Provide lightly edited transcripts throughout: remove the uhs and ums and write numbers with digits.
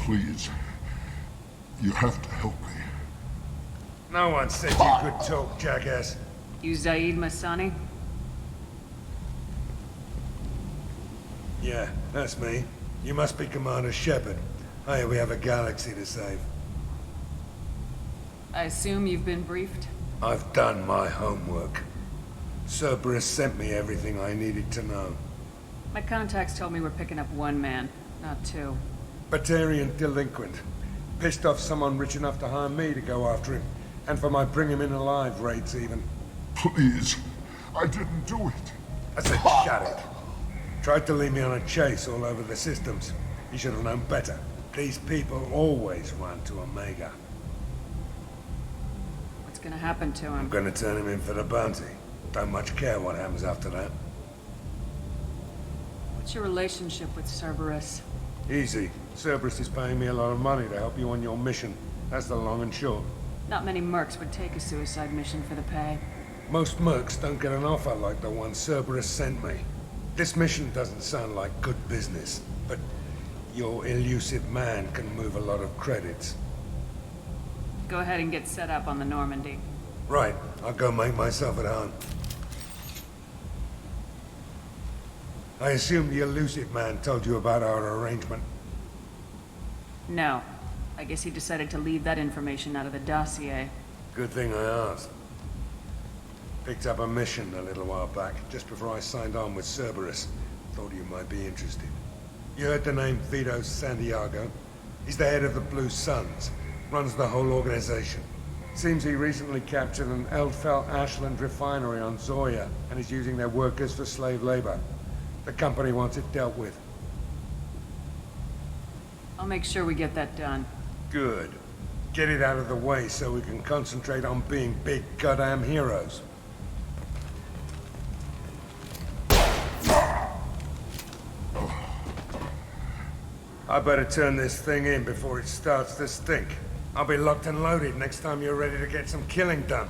Please. You have to help me. No one said you could talk, jackass. You Zaid Masani? Yeah, that's me. You must be Commander Shepard. Hey, we have a galaxy to save. I assume you've been briefed? I've done my homework. Cerberus sent me everything I needed to know. My contacts told me we're picking up one man, not two. Batarian delinquent. Pissed off someone rich enough to hire me to go after him. And for my bring him in alive raids even. Please. I didn't do it. I said shut it. Tried to lead me on a chase all over the systems. He should have known better. These people always run to Omega. What's gonna happen to I'm him? gonna turn him in for the bounty. Don't much care what happens after that. What's your relationship with Cerberus? Easy. Cerberus is paying me a lot of money to help you on your mission. That's the long and short. Not many mercs would take a suicide mission for the pay. Most mercs don't get an offer like the one Cerberus sent me. This mission doesn't sound like good business, but your elusive man can move a lot of credits. Go ahead and get set up on the Normandy. Right, I'll go make myself at home. I assume the elusive man told you about our arrangement. No. I guess he decided to leave that information out of the dossier. Good thing I asked. Picked up a mission a little while back, just before I signed on with Cerberus. Thought you might be interested. You heard the name Vito Santiago? He's the head of the Blue Suns. Runs the whole organization. Seems he recently captured an Eldfell Ashland refinery on Zoya, and is using their workers for slave labor. The company wants it dealt with. I'll make sure we get that done. Good. Get it out of the way so we can concentrate on being big goddamn heroes. I better turn this thing in before it starts to stink. I'll be locked and loaded next time you're ready to get some killing done.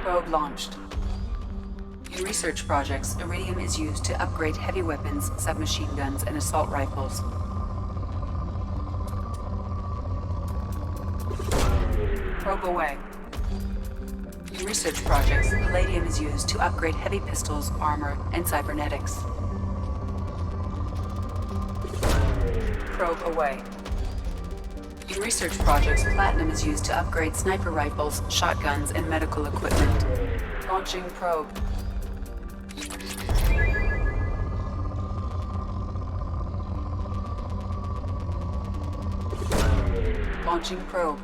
Probe launched. In research projects, Iridium is used to upgrade heavy weapons, submachine guns, and assault rifles. Probe away. In research projects, Palladium is used to upgrade heavy pistols, armor, and cybernetics. Probe away. In research projects, Platinum is used to upgrade sniper rifles, shotguns, and medical equipment. Launching probe. Launching probe.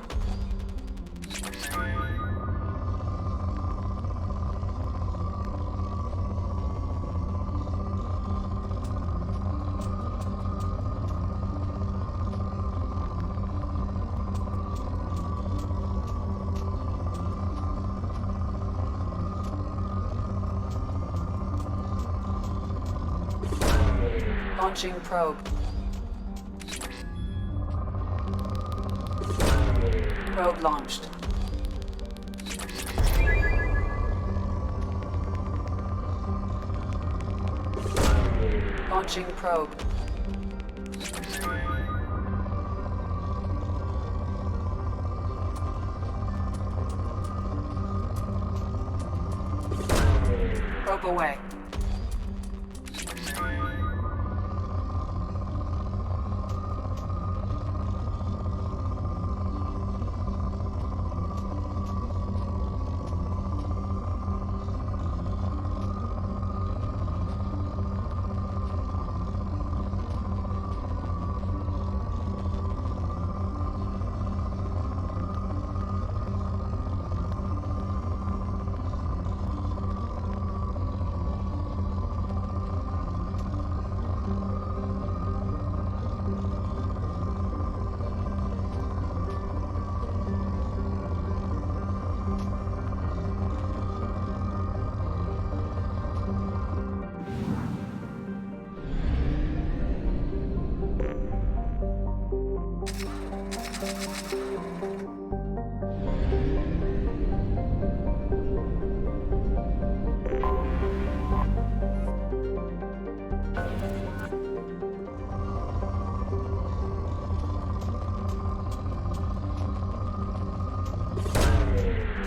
Launching probe. Probe launched. Launching probe. Probe away.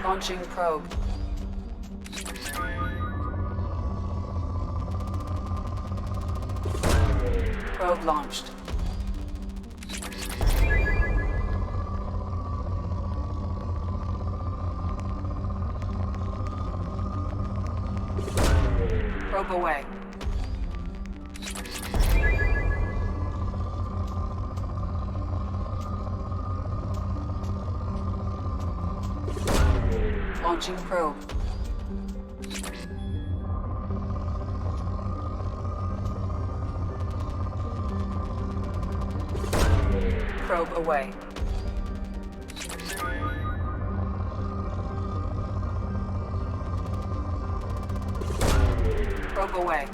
Launching probe. Probe launched. Probe away. Launching probe. Probe away. Probe away.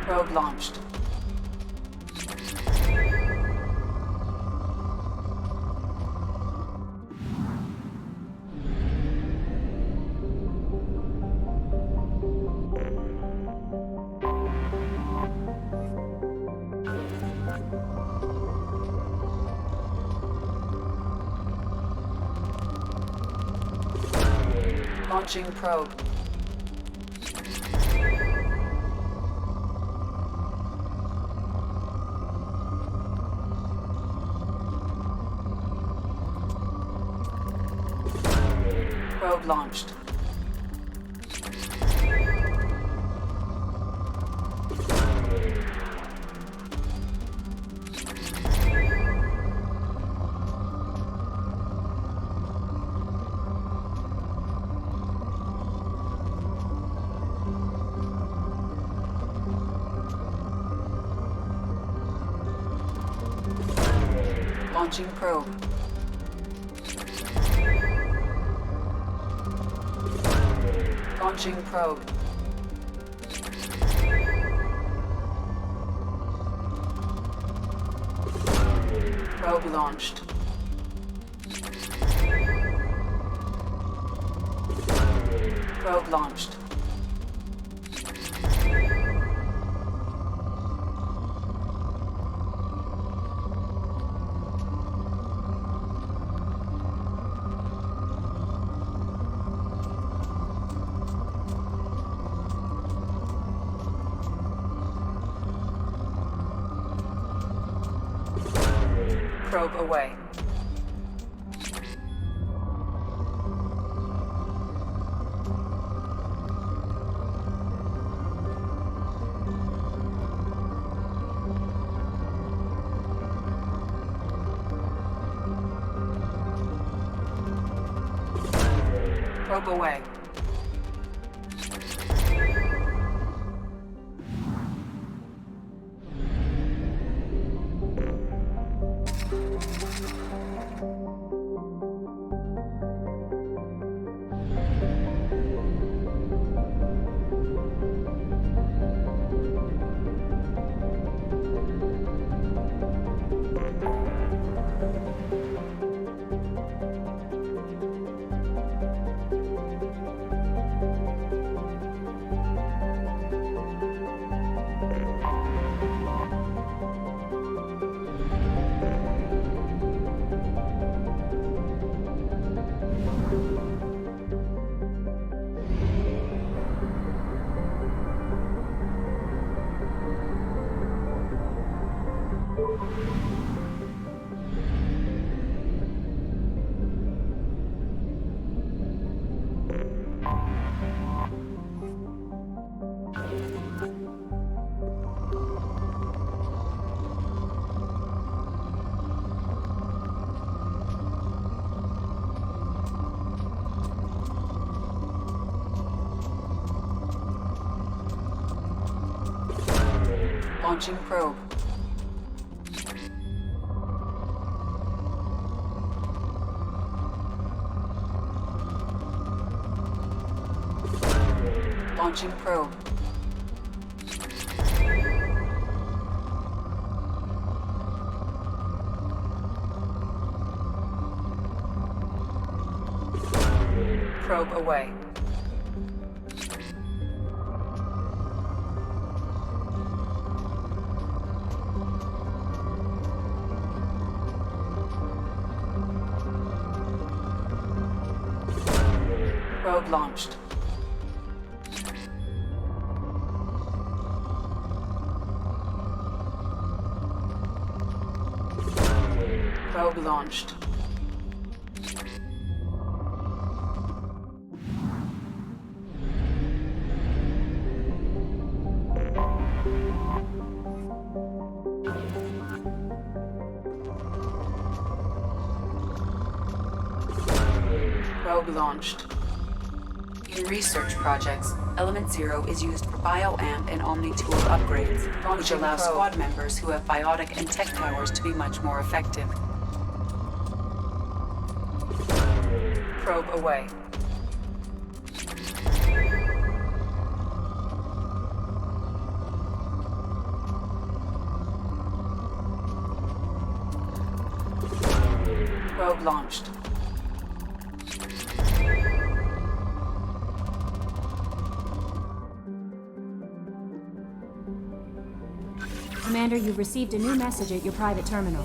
Probe launched. Launching probe. Probe launched. Launching probe. Launching probe. Probe launched. Probe launched. Probe away. Probe away. Launching probe. Launching probe. Probe away. Probe launched. Probe launched. Probe launched. In research projects, Element Zero is used for BioAmp and Omni-Tool upgrades, which allow squad members who have biotic and tech powers to be much more effective. Probe away. Probe launched. Commander, you've received a new message at your private terminal.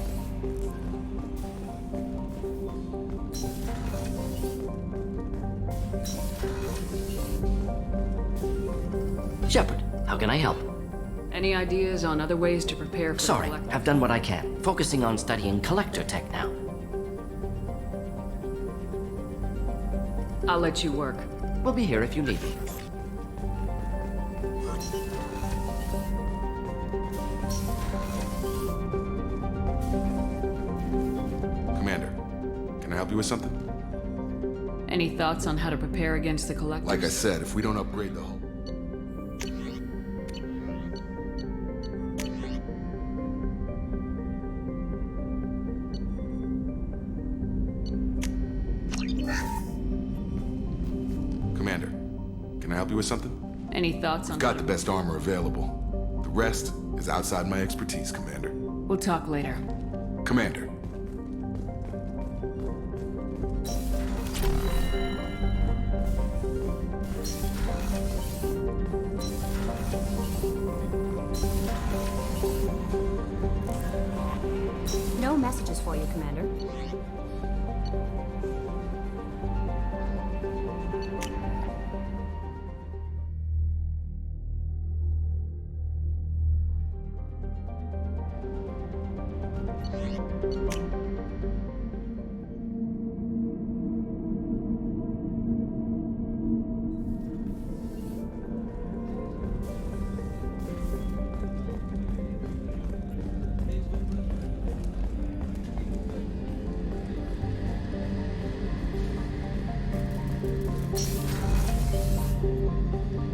Shepard, how can I help? Any ideas on other ways to prepare for Sorry, the I've done what I can. Focusing on studying collector tech now. I'll let you work. We'll be here if you need me. Commander, can I help you with something? Any thoughts on how to prepare against the Collectors? Like I said, if we don't upgrade the hull... Commander, can I help you with something? Any thoughts on I've got the best armor available. The rest is outside my expertise, Commander. We'll talk later. Commander. No messages for you, Commander.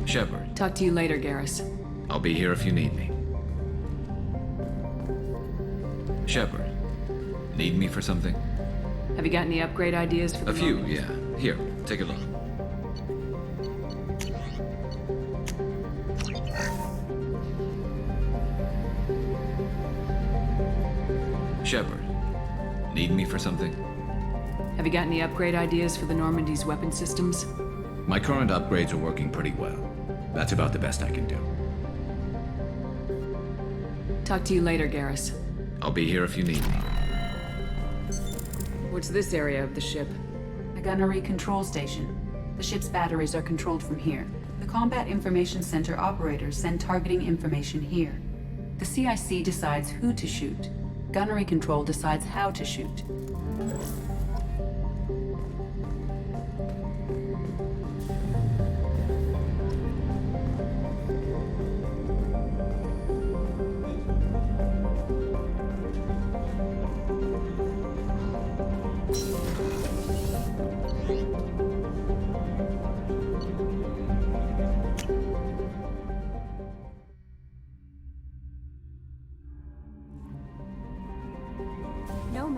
Shepard, Talk to you later, Garrus. I'll be here if you need me. Shepard, need me for something? Have you got any upgrade ideas for the A few, moment? yeah. Here, take a look. Shepard, need me for something? Have you got any upgrade ideas for the Normandy's weapon systems? My current upgrades are working pretty well. That's about the best I can do. Talk to you later, Garrus. I'll be here if you need me. What's this area of the ship? The gunnery control station. The ship's batteries are controlled from here. The Combat Information Center operators send targeting information here. The CIC decides who to shoot. Gunnery control decides how to shoot.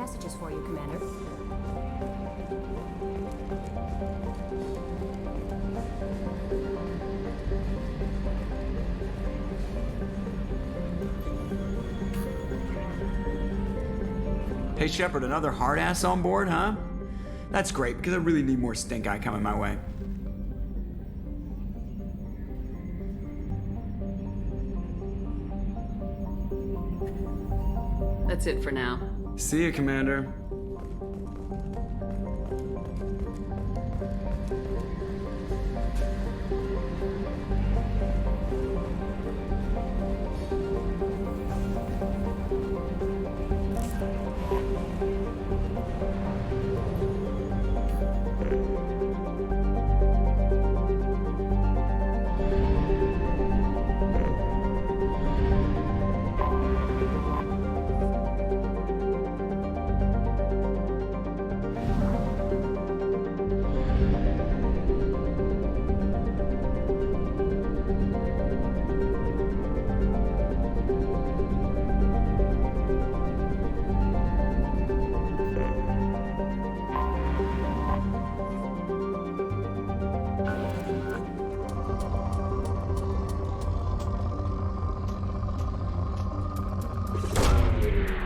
messages for you, Commander. Hey Shepard, another hard ass on board, huh? That's great, because I really need more stink eye coming my way. That's it for now. See you, Commander.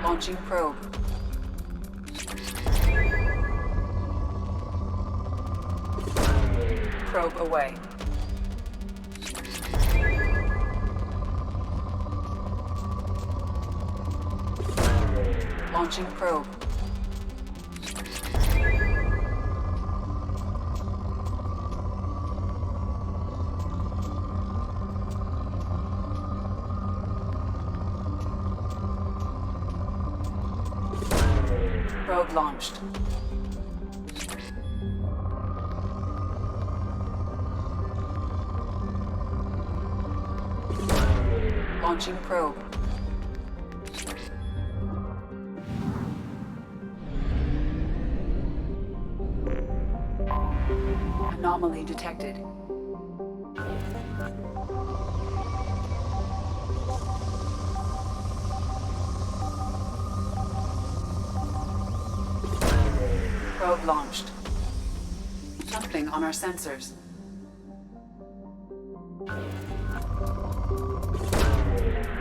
Launching probe. Probe away. Launching probe. Probe launched. Launching probe. Anomaly detected. Probe launched. Something on our sensors.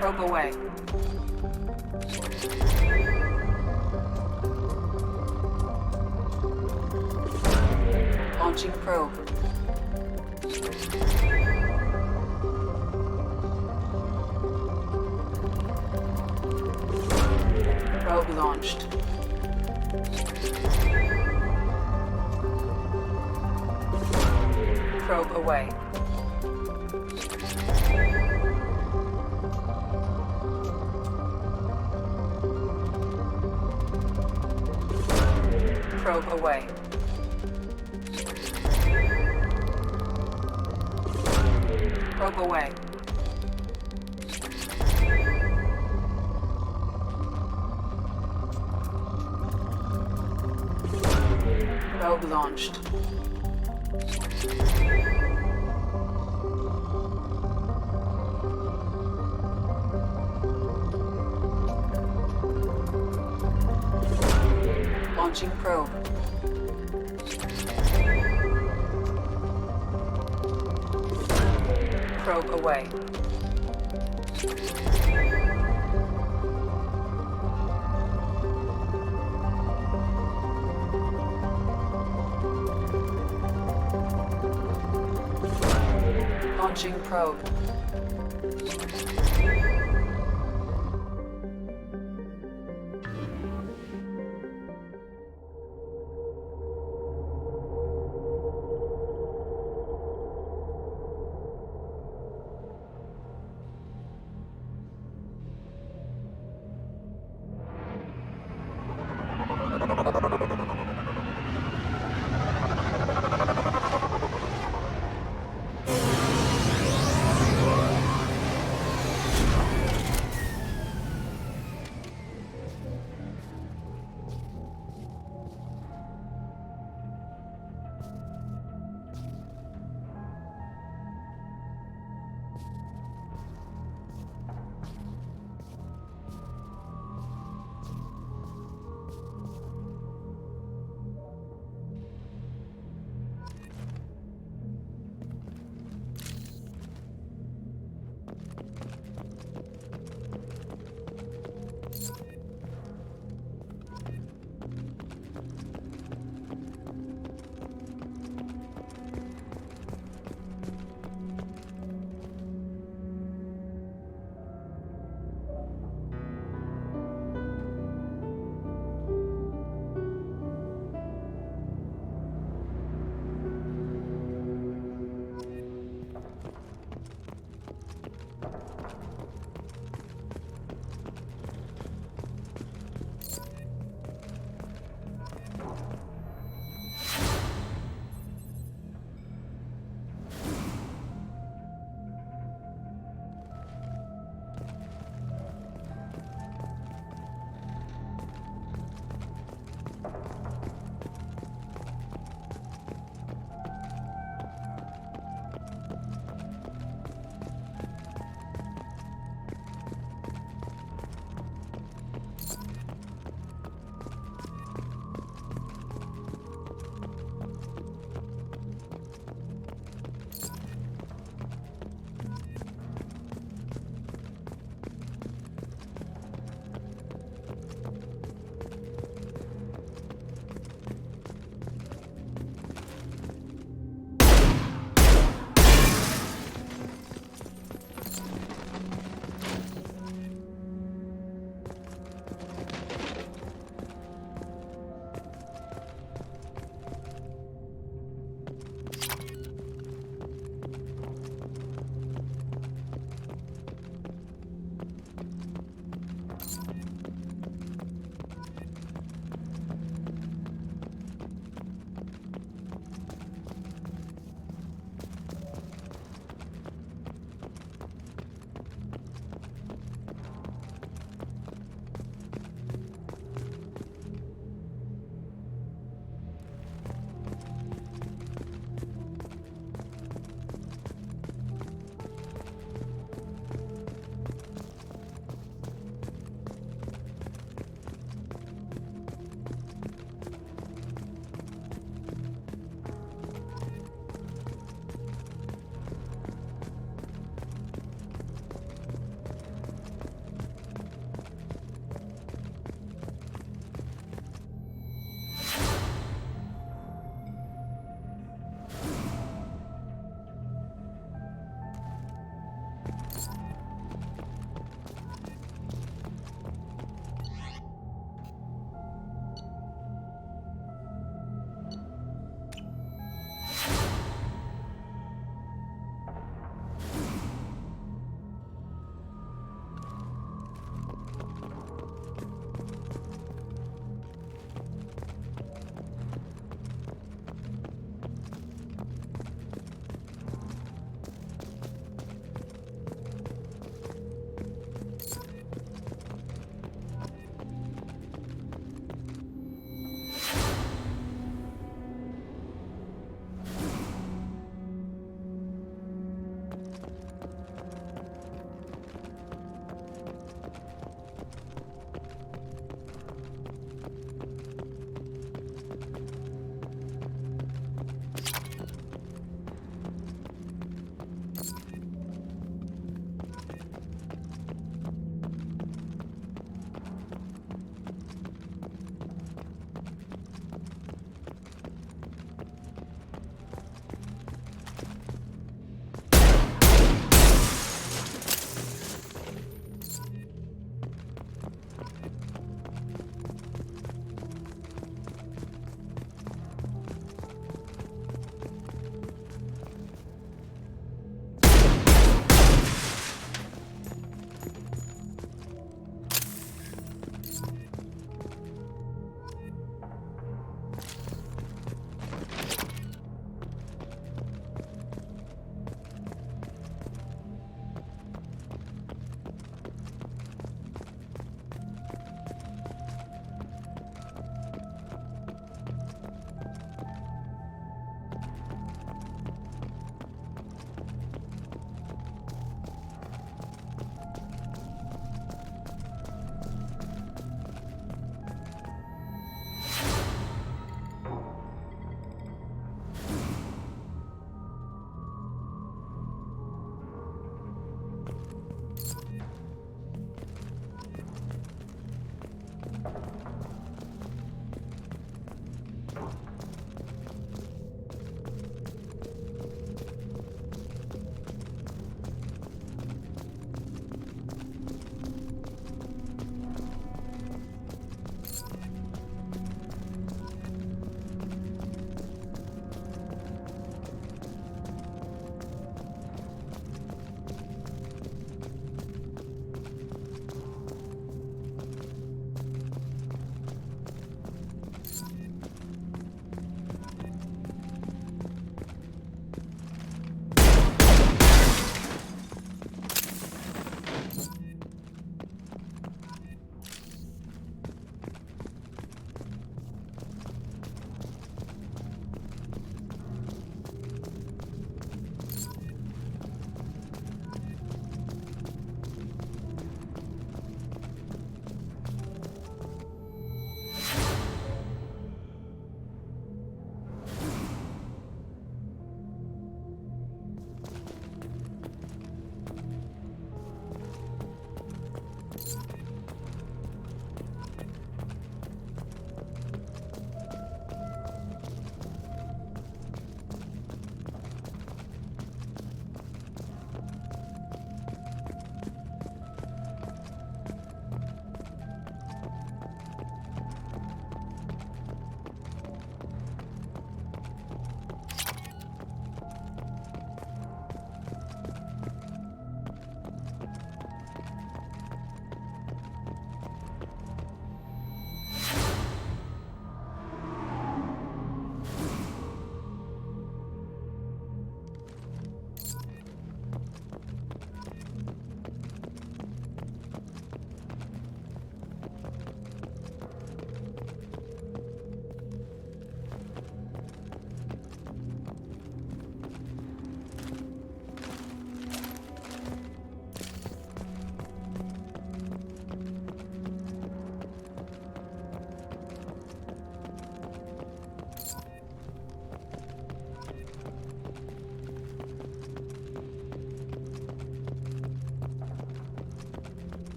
Probe away. Launching probe. Probe launched. Probe away. Probe away. Probe away. Probe launched. Launching probe. Probe away. Launching probe.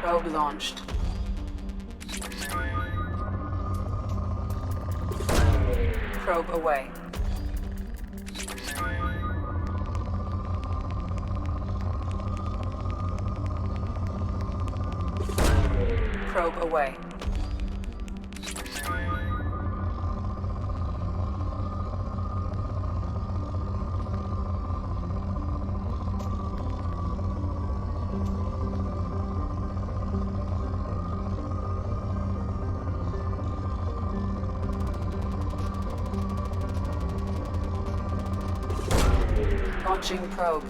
Probe launched. Probe away. Probe away. Launching probe.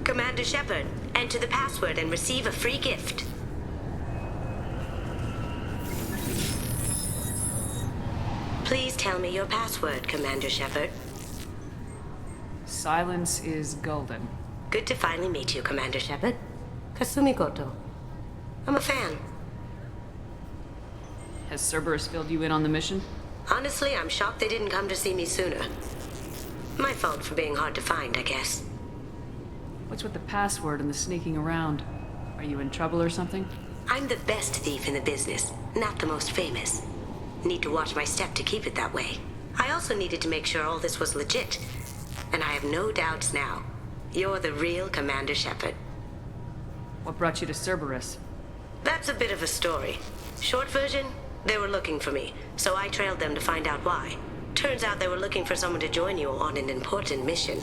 Commander Shepard, enter the password and receive a free gift. Please tell me your password, Commander Shepard. Silence is golden. Good to finally meet you, Commander Shepard. Kasumi Goto. I'm a fan. Has Cerberus filled you in on the mission? Honestly, I'm shocked they didn't come to see me sooner. My fault for being hard to find, I guess. What's with the password and the sneaking around? Are you in trouble or something? I'm the best thief in the business, not the most famous. Need to watch my step to keep it that way. I also needed to make sure all this was legit. And I have no doubts now. You're the real Commander Shepard. What brought you to Cerberus? That's a bit of a story. Short version, they were looking for me, so I trailed them to find out why. Turns out they were looking for someone to join you on an important mission,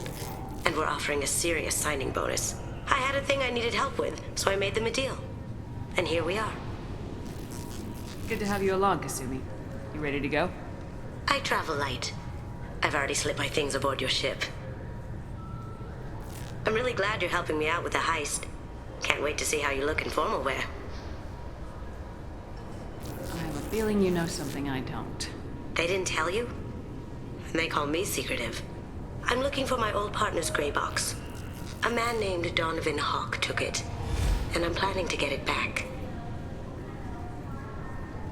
and were offering a serious signing bonus. I had a thing I needed help with, so I made them a deal. And here we are. Good to have you along, Kasumi. You ready to go? I travel light. I've already slipped my things aboard your ship. I'm really glad you're helping me out with the heist. Can't wait to see how you look in formal wear. I have a feeling you know something I don't. They didn't tell you? And they call me secretive. I'm looking for my old partner's gray box. A man named Donovan Hawk took it, and I'm planning to get it back.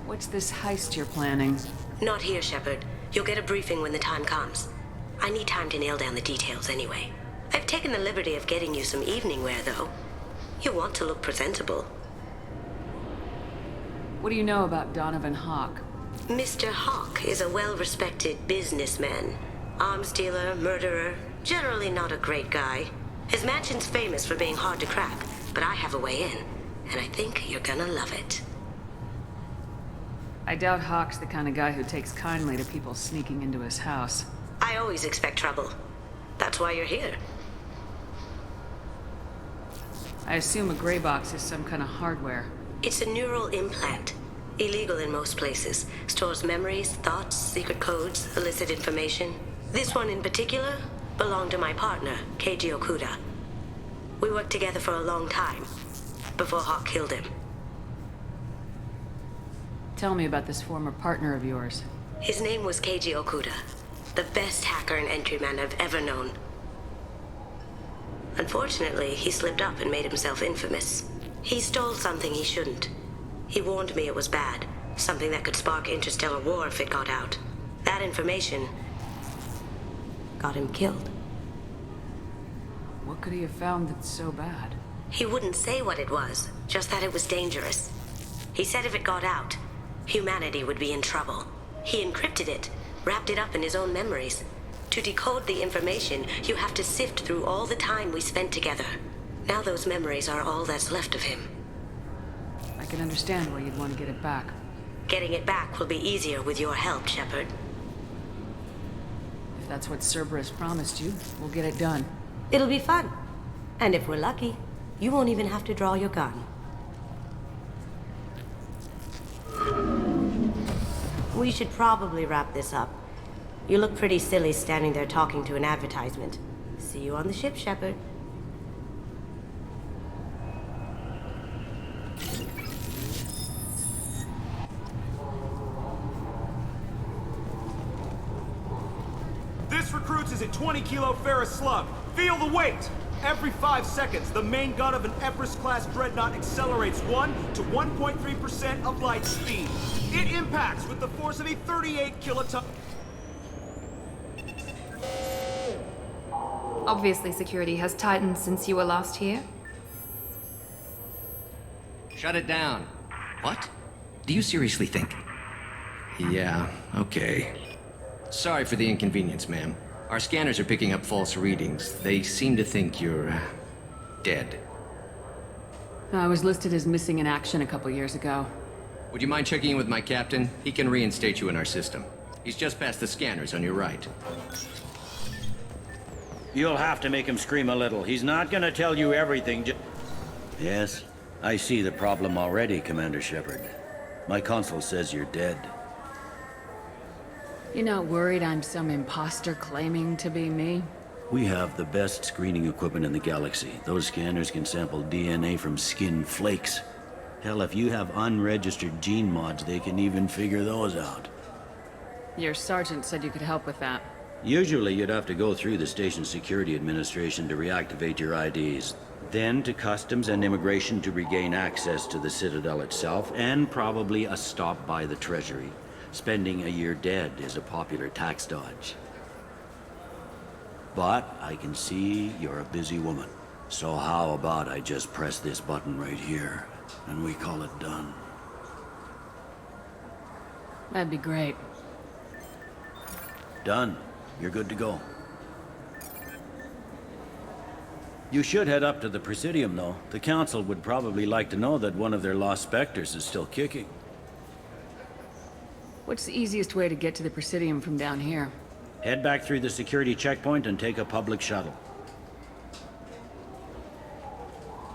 What's this heist you're planning? Not here, Shepard. You'll get a briefing when the time comes. I need time to nail down the details anyway. I've taken the liberty of getting you some evening wear, though. You want to look presentable. What do you know about Donovan Hawk? Mr. Hawk is a well-respected businessman. Arms dealer, murderer, Generally not a great guy. His mansion's famous for being hard to crack, but I have a way in, and I think you're gonna love it. I doubt Hawk's the kind of guy who takes kindly to people sneaking into his house. I always expect trouble. That's why you're here. I assume a gray box is some kind of hardware. It's a neural implant. Illegal in most places. Stores memories, thoughts, secret codes, illicit information. This one in particular belonged to my partner, Keiji Okuda. We worked together for a long time, before Hawk killed him. Tell me about this former partner of yours. His name was Keiji Okuda, the best hacker and entryman I've ever known. Unfortunately, he slipped up and made himself infamous. He stole something he shouldn't. He warned me it was bad, something that could spark interstellar war if it got out. That information got him killed. What could he have found that's so bad? He wouldn't say what it was, just that it was dangerous. He said if it got out, humanity would be in trouble. He encrypted it, wrapped it up in his own memories. To decode the information, you have to sift through all the time we spent together. Now those memories are all that's left of him. I can understand why you'd want to get it back. Getting it back will be easier with your help, Shepard. If that's what Cerberus promised you, we'll get it done. It'll be fun. And if we're lucky, you won't even have to draw your gun. We should probably wrap this up. You look pretty silly standing there talking to an advertisement. See you on the ship, Shepard. This recruits is a 20-kilo ferrous slug. Feel the weight! Every 5 seconds, the main gun of an Everest-class dreadnought accelerates 1 to 1.3% of light speed. It impacts with the force of a 38 kiloton... Obviously, security has tightened since you were last here. Shut it down. What? Do you seriously think? Yeah, okay. Sorry for the inconvenience, ma'am. Our scanners are picking up false readings. They seem to think you're, dead. I was listed as missing in action a couple years ago. Would you mind checking in with my captain? He can reinstate you in our system. He's just past the scanners on your right. You'll have to make him scream a little. He's not gonna tell you everything. Yes, I see the problem already, Commander Shepard. My console says you're dead. You're not worried I'm some imposter claiming to be me? We have the best screening equipment in the galaxy. Those scanners can sample DNA from skin flakes. Hell, if you have unregistered gene mods, they can even figure those out. Your sergeant said you could help with that. Usually you'd have to go through the Station Security Administration to reactivate your IDs. Then to Customs and Immigration to regain access to the Citadel itself, and probably a stop by the Treasury. Spending a year dead is a popular tax dodge. But I can see you're a busy woman. So how about I just press this button right here, and we call it done? That'd be great. Done. You're good to go. You should head up to the Presidium, though. The Council would probably like to know that one of their lost Spectres is still kicking. What's the easiest way to get to the Presidium from down here? Head back through the security checkpoint and take a public shuttle.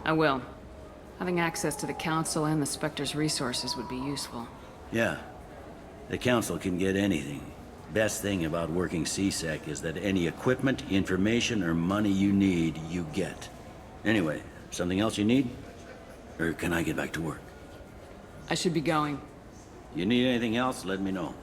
I will. Having access to the Council and the Spectre's resources would be useful. Yeah. The Council can get anything. Best thing about working C-Sec is that any equipment, information, or money you need, you get. Anyway, something else you need? Or can I get back to work? I should be going. You need anything else, let me know.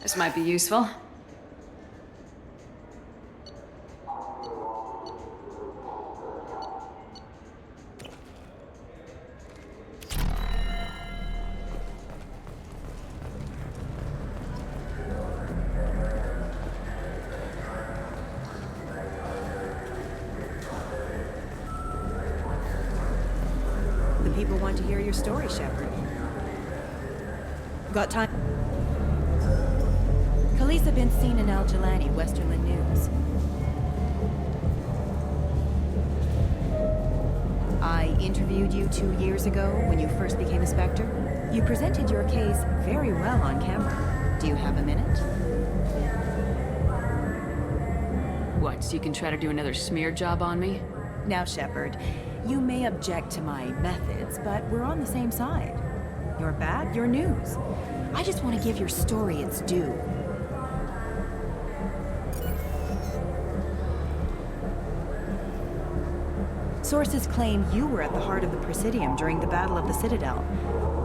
This might be useful. The people want to hear your story, Shepard. Got time? Khaleesa bin seen in Al Jalani, Westerland News. I interviewed you 2 years ago when you first became a Spectre. You presented your case very well on camera. Do you have a minute? What, so you can try to do another smear job on me? Now, Shepard, you may object to my methods, but we're on the same side. You're bad, you're news. I just want to give your story its due. Sources claim you were at the heart of the Presidium during the Battle of the Citadel.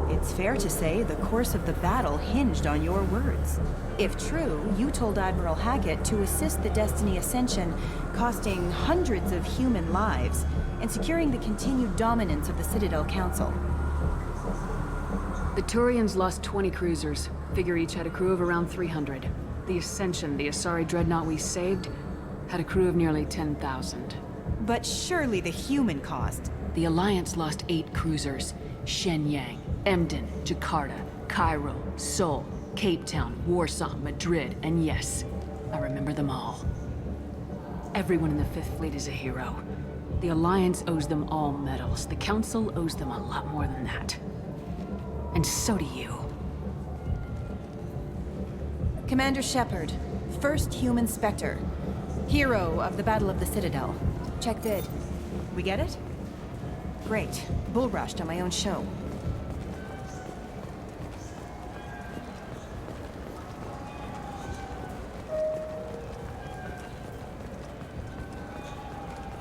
It's fair to say the course of the battle hinged on your words. If true, you told Admiral Hackett to assist the Destiny Ascension, costing hundreds of human lives, and securing the continued dominance of the Citadel Council. The Turians lost 20 cruisers. Figure each had a crew of around 300. The Ascension, the Asari dreadnought we saved, had a crew of nearly 10,000. But surely the human cost. The Alliance lost 8 cruisers. Shenyang, Emden, Jakarta, Cairo, Seoul, Cape Town, Warsaw, Madrid, and yes, I remember them all. Everyone in the Fifth Fleet is a hero. The Alliance owes them all medals. The Council owes them a lot more than that. And so do you. Commander Shepard, first human Spectre. Hero of the Battle of the Citadel. Check vid. We get it? Great. Bull rushed on my own show.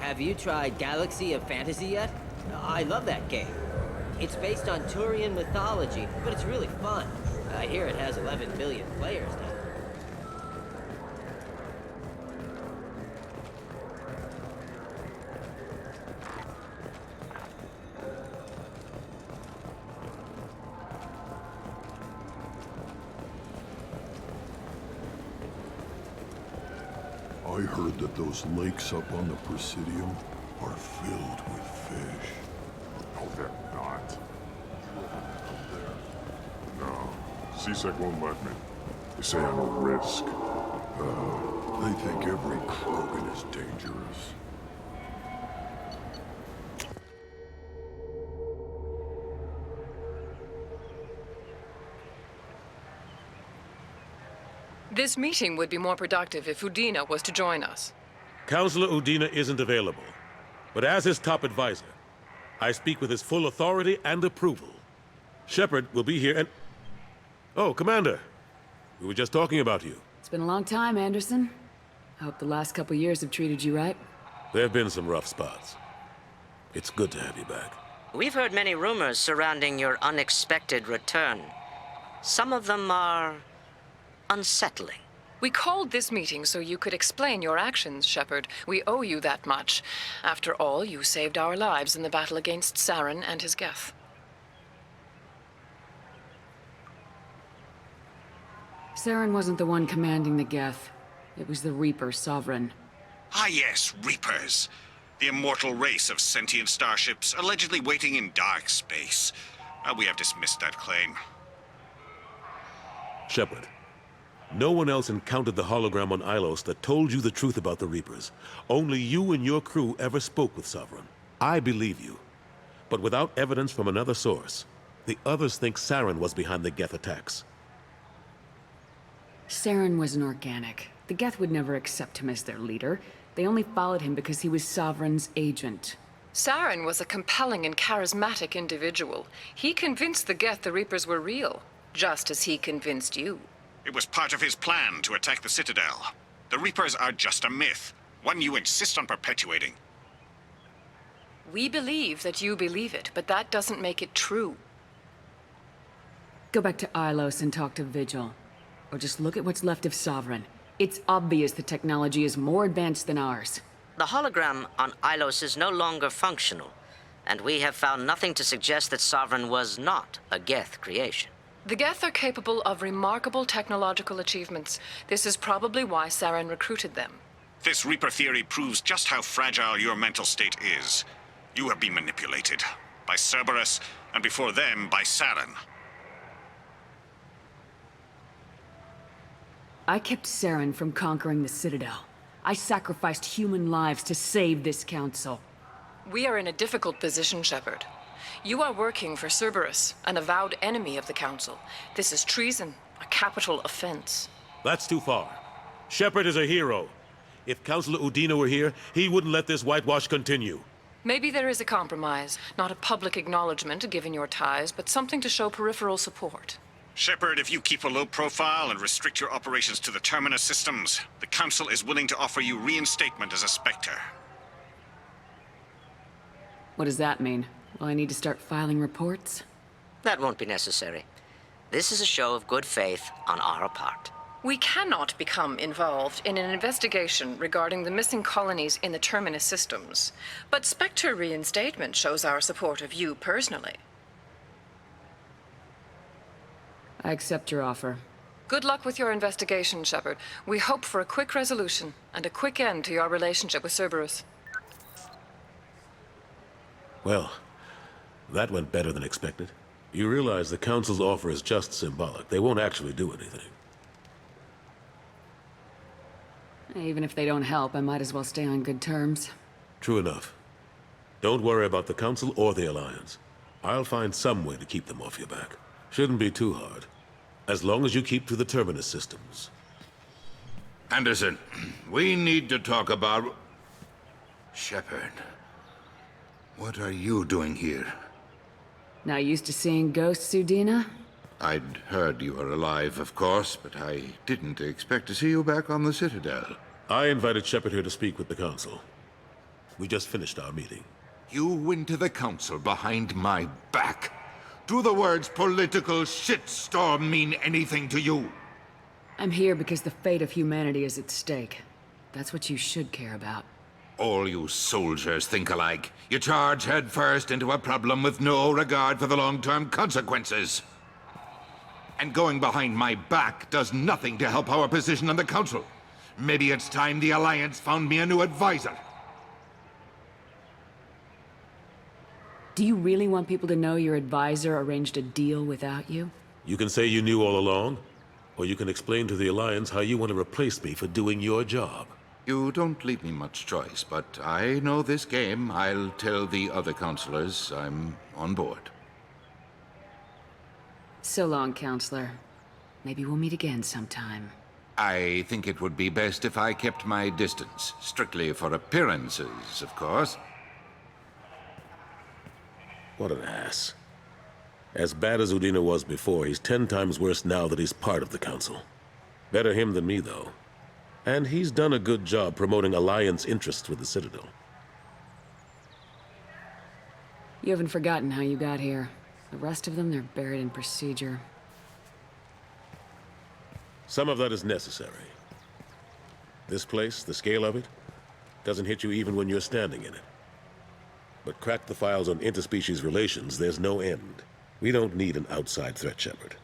Have you tried Galaxy of Fantasy yet? I love that game. It's based on Turian mythology, but it's really fun. I hear it has 11 million players now. I heard that those lakes up on the Presidium are filled with fish. No, they're not. Up there. No. CSEC won't let me. They say I'm a risk. They think every Krogan is dangerous. This meeting would be more productive if Udina was to join us. Counselor Udina isn't available, but as his top advisor, I speak with his full authority and approval. Shepard will be here and... Oh, Commander. We were just talking about you. It's been a long time, Anderson. I hope the last couple years have treated you right. There have been some rough spots. It's good to have you back. We've heard many rumors surrounding your unexpected return. Some of them are unsettling. We called this meeting so you could explain your actions, Shepard. We owe you that much. After all, you saved our lives in the battle against Saren and his Geth. Saren wasn't the one commanding the Geth. It was the Reaper Sovereign. Ah yes, Reapers. The immortal race of sentient starships allegedly waiting in dark space. We have dismissed that claim. Shepard, no one else encountered the hologram on Ilos that told you the truth about the Reapers. Only you and your crew ever spoke with Sovereign. I believe you. But without evidence from another source, the others think Saren was behind the Geth attacks. Saren was an organic. The Geth would never accept him as their leader. They only followed him because he was Sovereign's agent. Saren was a compelling and charismatic individual. He convinced the Geth the Reapers were real, just as he convinced you. It was part of his plan to attack the Citadel. The Reapers are just a myth, one you insist on perpetuating. We believe that you believe it, but that doesn't make it true. Go back to Ilos and talk to Vigil. Or just look at what's left of Sovereign. It's obvious the technology is more advanced than ours. The hologram on Ilos is no longer functional, and we have found nothing to suggest that Sovereign was not a Geth creation. The Geth are capable of remarkable technological achievements. This is probably why Saren recruited them. This Reaper theory proves just how fragile your mental state is. You have been manipulated. By Cerberus, and before them, by Saren. I kept Saren from conquering the Citadel. I sacrificed human lives to save this council. We are in a difficult position, Shepard. You are working for Cerberus, an avowed enemy of the Council. This is treason, a capital offense. That's too far. Shepard is a hero. If Councilor Udina were here, he wouldn't let this whitewash continue. Maybe there is a compromise. Not a public acknowledgement given your ties, but something to show peripheral support. Shepard, if you keep a low profile and restrict your operations to the Terminus systems, the Council is willing to offer you reinstatement as a Spectre. What does that mean? Will I need to start filing reports? That won't be necessary. This is a show of good faith on our part. We cannot become involved in an investigation regarding the missing colonies in the Terminus systems, but Spectre reinstatement shows our support of you personally. I accept your offer. Good luck with your investigation, Shepard. We hope for a quick resolution and a quick end to your relationship with Cerberus. Well, that went better than expected. You realize the Council's offer is just symbolic. They won't actually do anything. Even if they don't help, I might as well stay on good terms. True enough. Don't worry about the Council or the Alliance. I'll find some way to keep them off your back. Shouldn't be too hard. As long as you keep to the Terminus systems. Anderson, we need to talk about... Shepard. What are you doing here? Not used to seeing ghosts, Udina? I'd heard you were alive, of course, but I didn't expect to see you back on the Citadel. I invited Shepard here to speak with the Council. We just finished our meeting. You went to the Council behind my back. Do the words political shitstorm mean anything to you? I'm here because the fate of humanity is at stake. That's what you should care about. All you soldiers think alike. You charge headfirst into a problem with no regard for the long-term consequences. And going behind my back does nothing to help our position on the Council. Maybe it's time the Alliance found me a new advisor. Do you really want people to know your advisor arranged a deal without you? You can say you knew all along, or you can explain to the Alliance how you want to replace me for doing your job. You don't leave me much choice, but I know this game. I'll tell the other counselors I'm on board. So long, Counselor. Maybe we'll meet again sometime. I think it would be best if I kept my distance. Strictly for appearances, of course. What an ass. As bad as Udina was before, he's 10 times worse now that he's part of the Council. Better him than me, though. And he's done a good job promoting Alliance interests with the Citadel. You haven't forgotten how you got here. The rest of them, they're buried in procedure. Some of that is necessary. This place, the scale of it, doesn't hit you even when you're standing in it. But crack the files on interspecies relations, there's no end. We don't need an outside threat, Shepard.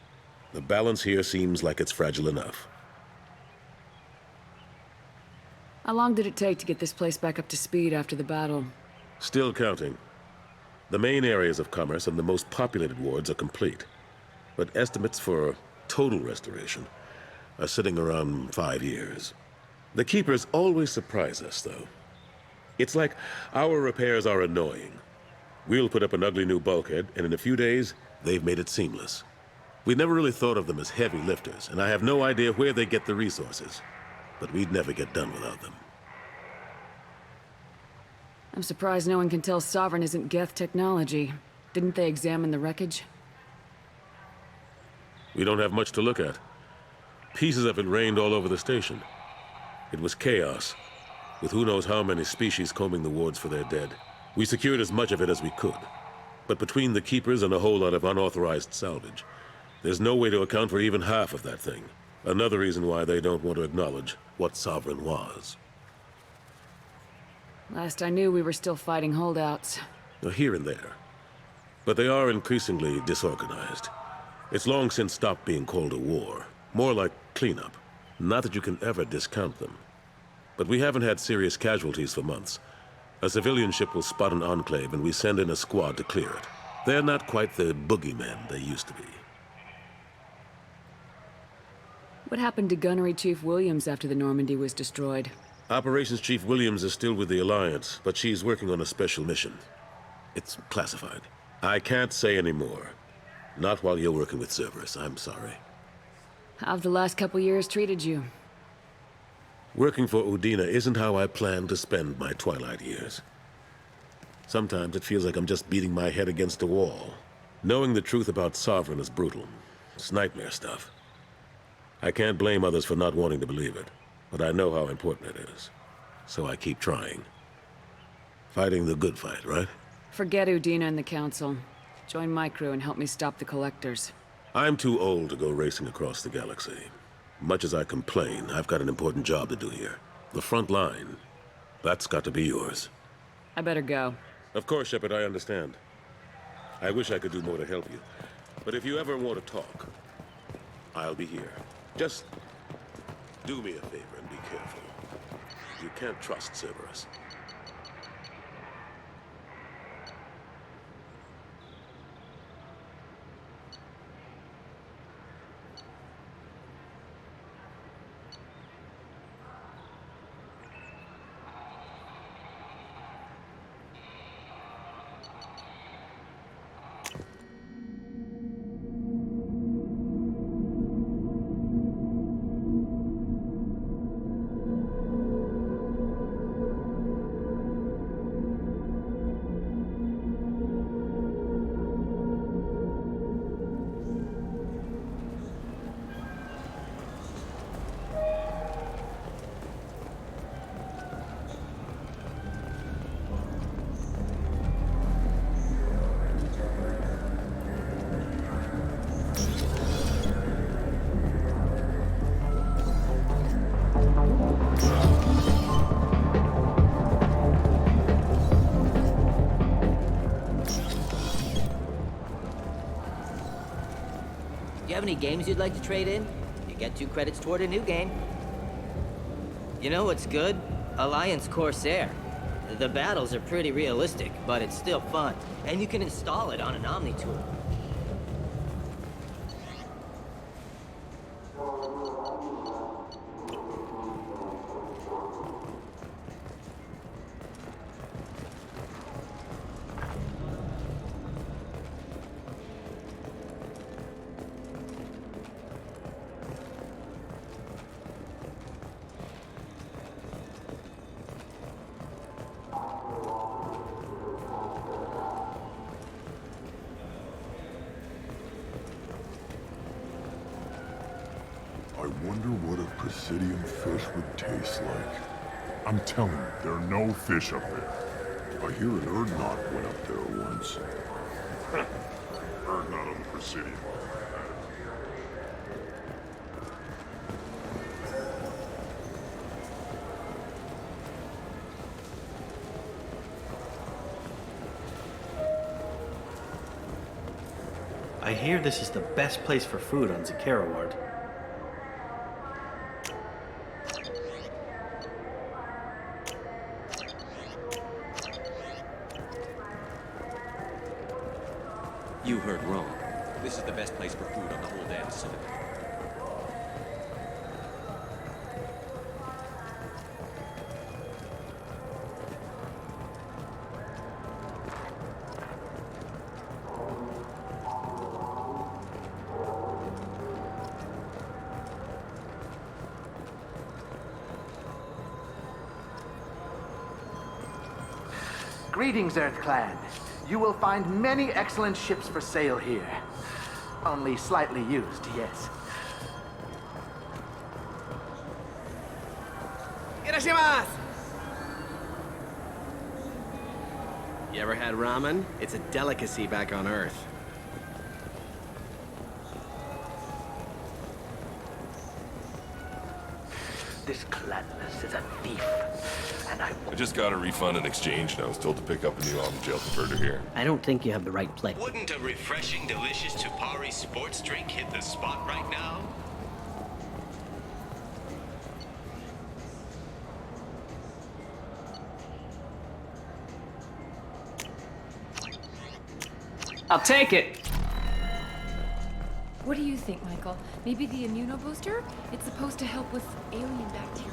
The balance here seems like it's fragile enough. How long did it take to get this place back up to speed after the battle? Still counting. The main areas of commerce and the most populated wards are complete. But estimates for total restoration are sitting around 5 years. The Keepers always surprise us, though. It's like our repairs are annoying. We'll put up an ugly new bulkhead, and in a few days, they've made it seamless. We never really thought of them as heavy lifters, and I have no idea where they get the resources. But we'd never get done without them. I'm surprised no one can tell Sovereign isn't Geth technology. Didn't they examine the wreckage? We don't have much to look at. Pieces of it rained all over the station. It was chaos, with who knows how many species combing the wards for their dead. We secured as much of it as we could. But between the Keepers and a whole lot of unauthorized salvage, there's no way to account for even half of that thing. Another reason why they don't want to acknowledge what Sovereign was. Last I knew, we were still fighting holdouts. Here and there. But they are increasingly disorganized. It's long since stopped being called a war. More like cleanup. Not that you can ever discount them. But we haven't had serious casualties for months. A civilian ship will spot an enclave and we send in a squad to clear it. They're not quite the boogeymen they used to be. What happened to Gunnery Chief Williams after the Normandy was destroyed? Operations Chief Williams is still with the Alliance, but she's working on a special mission. It's classified. I can't say any more. Not while you're working with Cerberus, I'm sorry. How have the last couple years treated you? Working for Udina isn't how I plan to spend my twilight years. Sometimes it feels like I'm just beating my head against a wall. Knowing the truth about Sovereign is brutal. It's nightmare stuff. I can't blame others for not wanting to believe it, but I know how important it is. So I keep trying. Fighting the good fight, right? Forget Udina and the Council. Join my crew and help me stop the Collectors. I'm too old to go racing across the galaxy. Much as I complain, I've got an important job to do here. The front line. That's got to be yours. I better go. Of course, Shepard, I understand. I wish I could do more to help you. But if you ever want to talk, I'll be here. Just do me a favor and be careful. You can't trust Cerberus. You have any games you'd like to trade in? You get 2 credits toward a new game. You know what's good? Alliance Corsair. The battles are pretty realistic, but it's still fun. And you can install it on an Omni-tool. I wonder what a Presidium fish would taste like. I'm telling you, there are no fish up there. I hear an Urdnot went up there once. Urdnot on the Presidium. I hear this is the best place for food on Zakera Ward. You heard wrong. This is the best place for food on the whole damn Citadel. Greetings, EarthClan. You will find many excellent ships for sale here. Only slightly used, yes. Irashimasu! You ever had ramen? It's a delicacy back on Earth. This Clanless is a thief, and I just got a refund in exchange, and I was told to pick up a new on-the-jail converter here. I don't think you have the right place. Wouldn't a refreshing, delicious Tupari sports drink hit the spot right now? I'll take it. What do you think, Michael? Maybe the immunobooster? It's supposed to help with alien bacteria.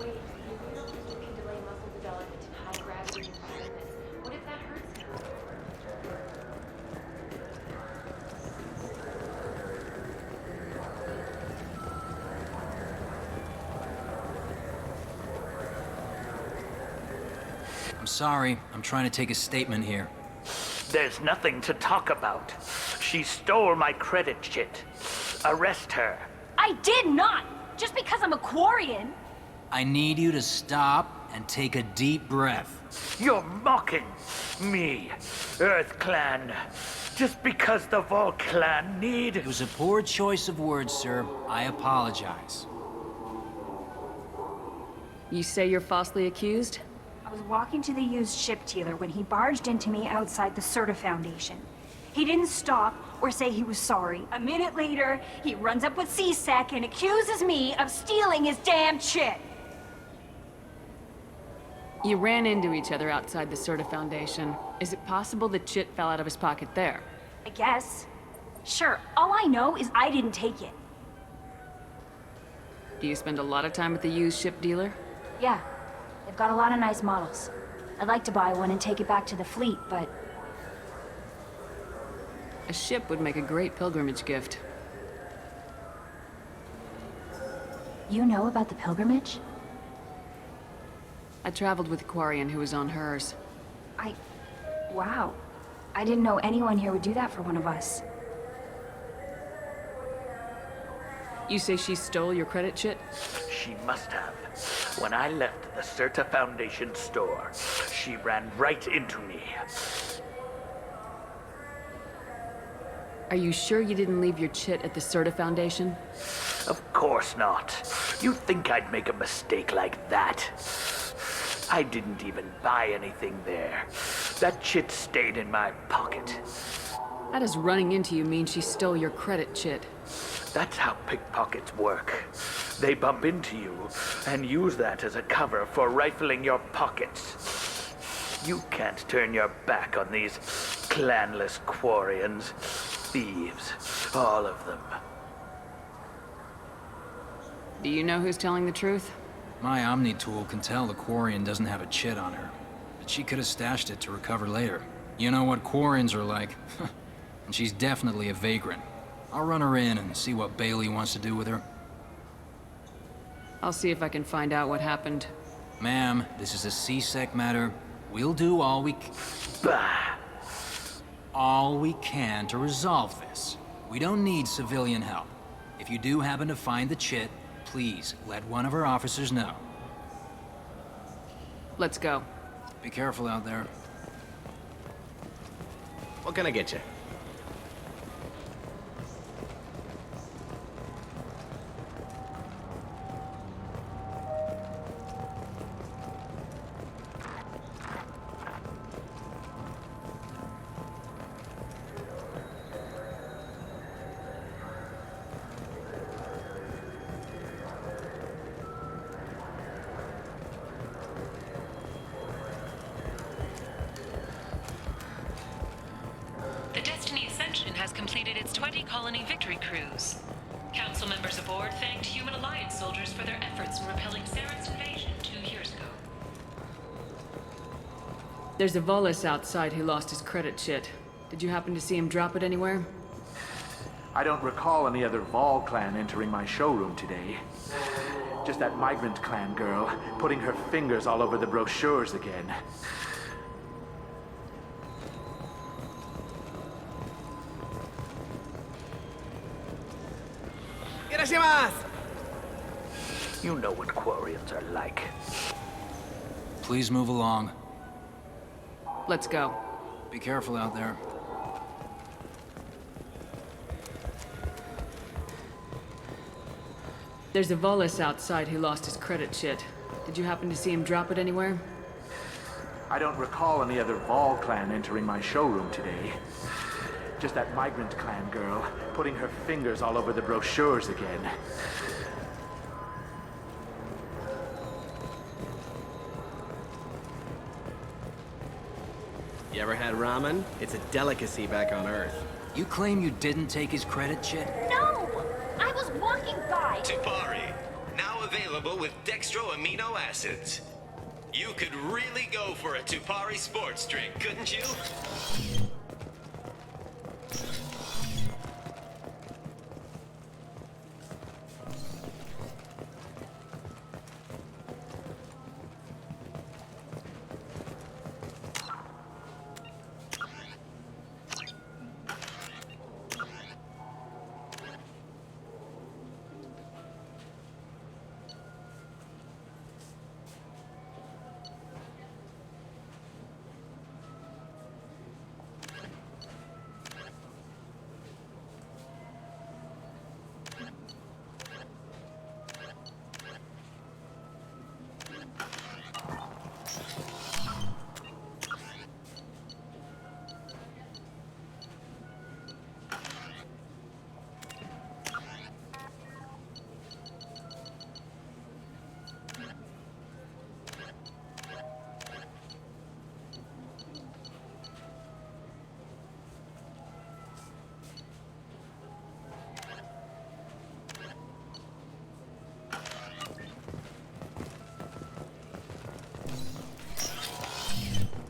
Wait, the immunobooster can delay muscle development in high gravity environments. What if that hurts him? I'm sorry. I'm trying to take a statement here. There's nothing to talk about. She stole my credit chit. Arrest her. I did not! Just because I'm a Quarian! I need you to stop and take a deep breath. You're mocking me, Earth Clan. Just because the Vol Clan need... It was a poor choice of words, sir. I apologize. You say you're falsely accused? I was walking to the used ship dealer when he barged into me outside the Serta Foundation. He didn't stop or say he was sorry. A minute later, he runs up with C-Sec and accuses me of stealing his damn chit. You ran into each other outside the Serta Foundation. Is it possible the chit fell out of his pocket there? I guess. Sure, all I know is I didn't take it. Do you spend a lot of time at the used ship dealer? Yeah. They've got a lot of nice models. I'd like to buy one and take it back to the fleet, but... A ship would make a great pilgrimage gift. You know about the pilgrimage? I traveled with a Quarian who was on hers. Wow. I didn't know anyone here would do that for one of us. You say she stole your credit chit? She must have. When I left the Serta Foundation store, she ran right into me. Are you sure you didn't leave your chit at the Serta Foundation? Of course not. You think I'd make a mistake like that? I didn't even buy anything there. That chit stayed in my pocket. How does running into you mean she stole your credit chit? That's how pickpockets work. They bump into you and use that as a cover for rifling your pockets. You can't turn your back on these clanless Quarians. Thieves, all of them. Do you know who's telling the truth? My Omni tool can tell the Quarian doesn't have a chit on her, but she could have stashed it to recover later. You know what Quarians are like, and she's definitely a vagrant. I'll run her in and see what Bailey wants to do with her. I'll see if I can find out what happened. Ma'am, this is a C-Sec matter. We'll do all we can to resolve this. We don't need civilian help. If you do happen to find the chit, please let one of our officers know. Let's go. Be careful out there. What can I get you? The Destiny Ascension has completed its 20-colony victory cruise. Council members aboard thanked Human Alliance soldiers for their efforts in repelling Saren's invasion 2 years ago. There's a Volus outside who lost his credit chit. Did you happen to see him drop it anywhere? I don't recall any other Vol clan entering my showroom today. Just that migrant clan girl putting her fingers all over the brochures again. You know what Quarians are like. Please move along. Let's go. Be careful out there. There's a Volus outside who lost his credit shit. Did you happen to see him drop it anywhere? I don't recall any other Vol clan entering my showroom today. Just that migrant clan girl putting her fingers all over the brochures again. You ever had ramen? It's a delicacy back on Earth. You claim you didn't take his credit shit? No! I was walking by. Tupari, now available with dextro amino acids. You could really go for a Tupari sports drink, couldn't you?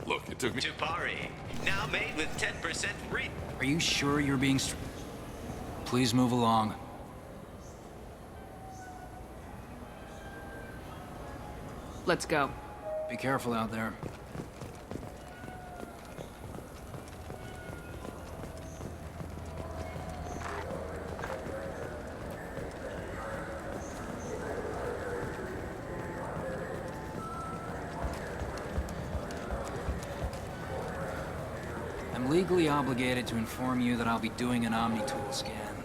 Look, it took me... Tupari, now made with 10% free. Are you sure you're being Please move along. Let's go. Be careful out there. I'm legally obligated to inform you that I'll be doing an Omni-Tool scan.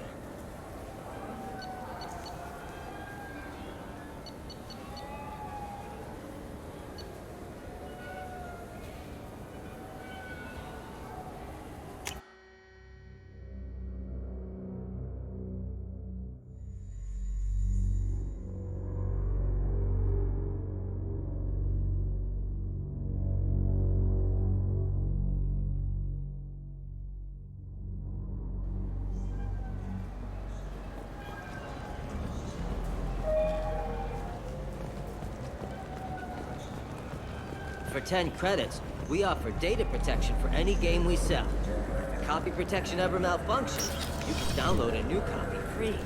For 10 credits, we offer data protection for any game we sell. If copy protection ever malfunctions, you can download a new copy free.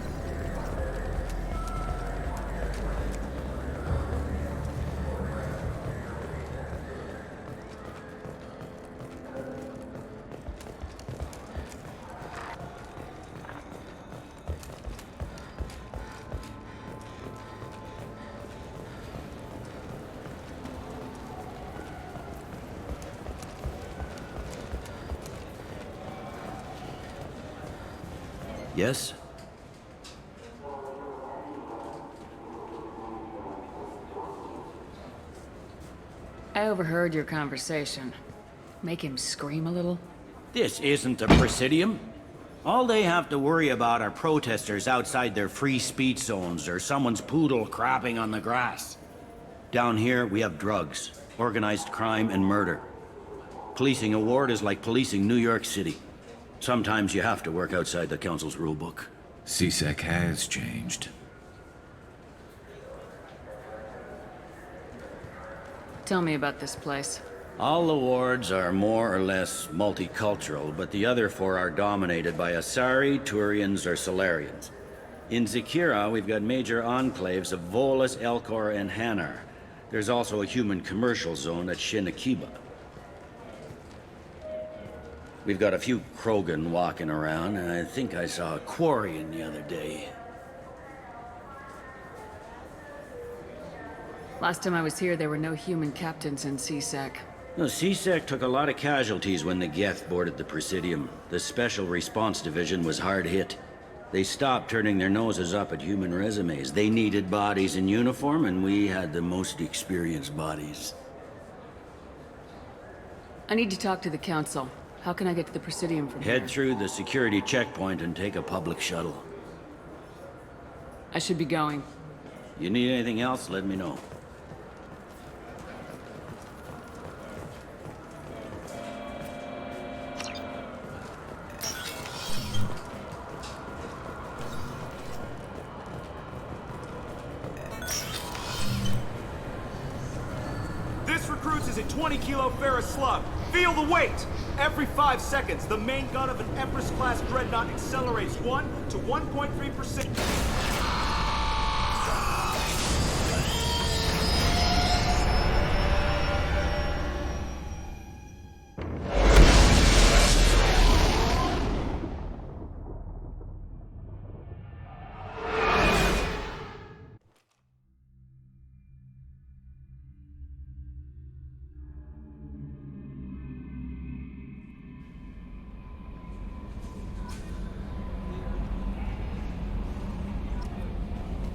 Yes? I overheard your conversation. Make him scream a little? This isn't a Presidium. All they have to worry about are protesters outside their free speech zones or someone's poodle crapping on the grass. Down here, we have drugs, organized crime, and murder. Policing a ward is like policing New York City. Sometimes you have to work outside the Council's rulebook. CSEC has changed. Tell me about this place. All the wards are more or less multicultural, but the other four are dominated by Asari, Turians, or Solarians. In Zakira, we've got major enclaves of Volus, Elcor, and Hanar. There's also a human commercial zone at Shin Akiba. We've got a few Krogan walking around, and I think I saw a Quarian the other day. Last time I was here, there were no human captains in CSEC. No, CSEC took a lot of casualties when the Geth boarded the Presidium. The Special Response Division was hard hit. They stopped turning their noses up at human resumes. They needed bodies in uniform, and we had the most experienced bodies. I need to talk to the council. How can I get to the Presidium from here? Head through the security checkpoint and take a public shuttle. I should be going. You need anything else, let me know. This recruits is a 20-kilo ferrous slug. Feel the weight! Every 5 seconds, the main gun of an Empress-class dreadnought accelerates 1 to 1.3%.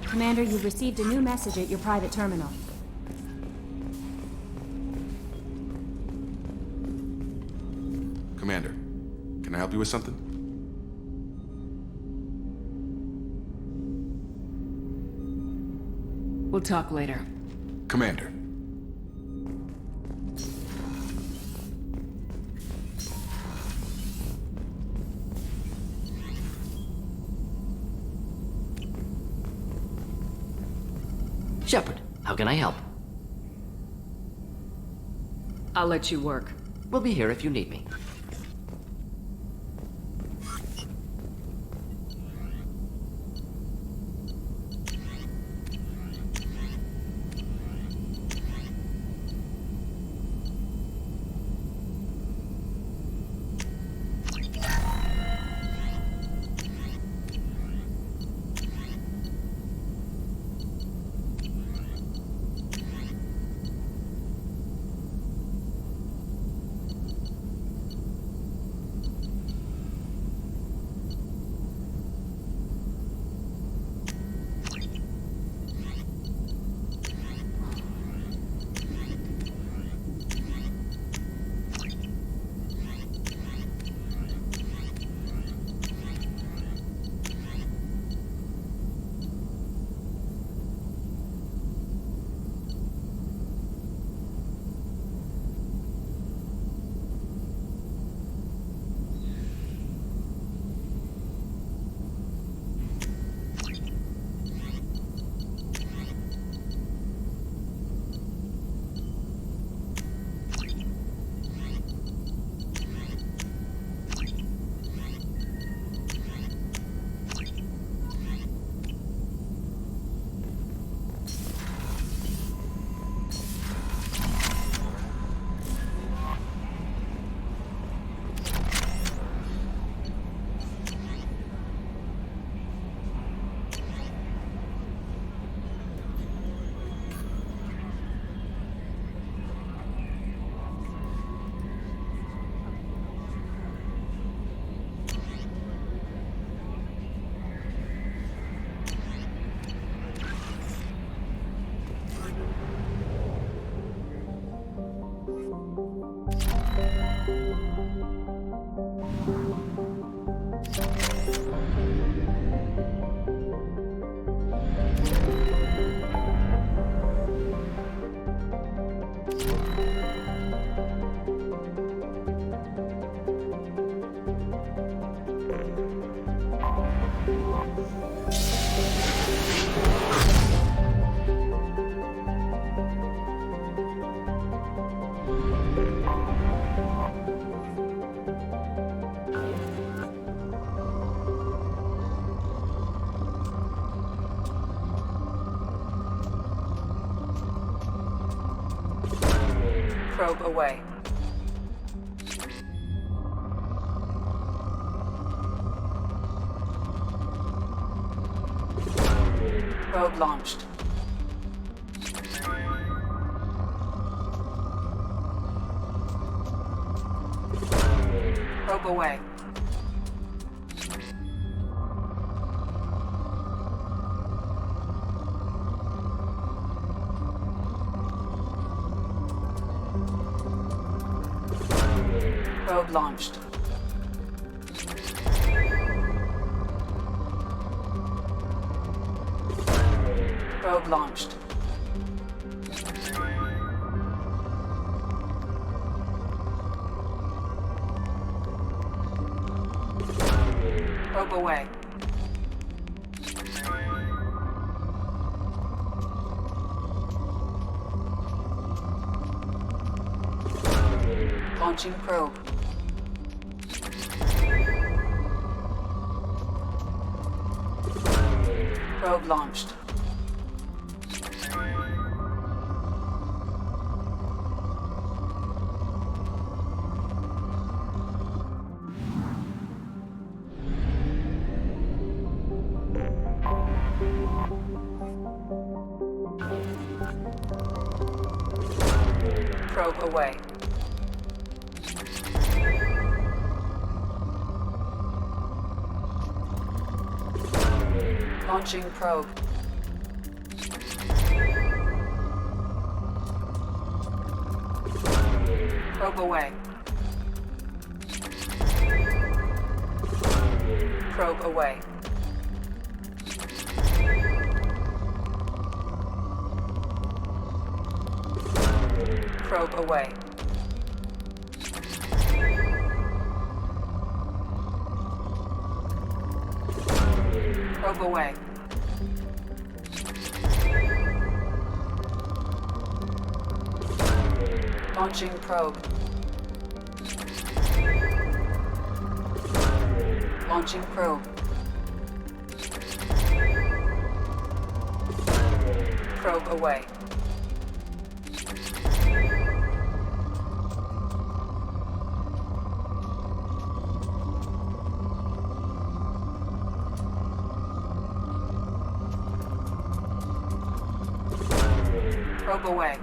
Commander, you've received a new message at your private terminal. Commander, can I help you with something? We'll talk later. Commander. Shepard, how can I help? I'll let you work. We'll be here if you need me. Probe away. Probe launched. Probe away. Probe launched. Probe launched. Probe away. Launching probe. Probe launched. Probe away. Launching probe. Probe away. Probe away. Probe away. Probe away. Launching probe. Launching probe. Probe away. Probe away.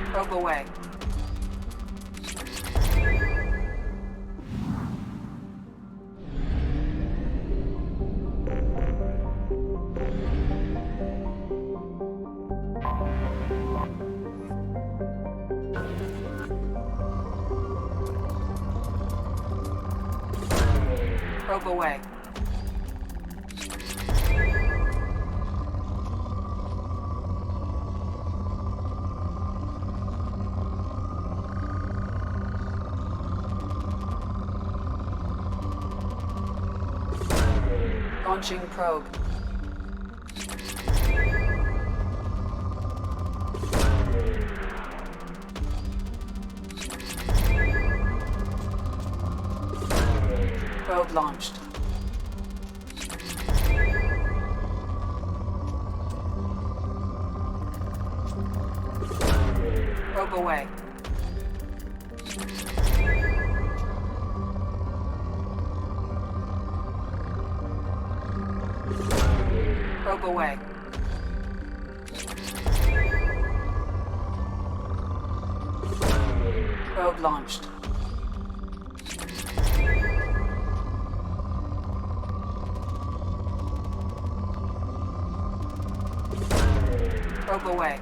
Probe away. Probe away. Launching probe. Probe launched. Probe away. Probe away. Probe launched. Probe away.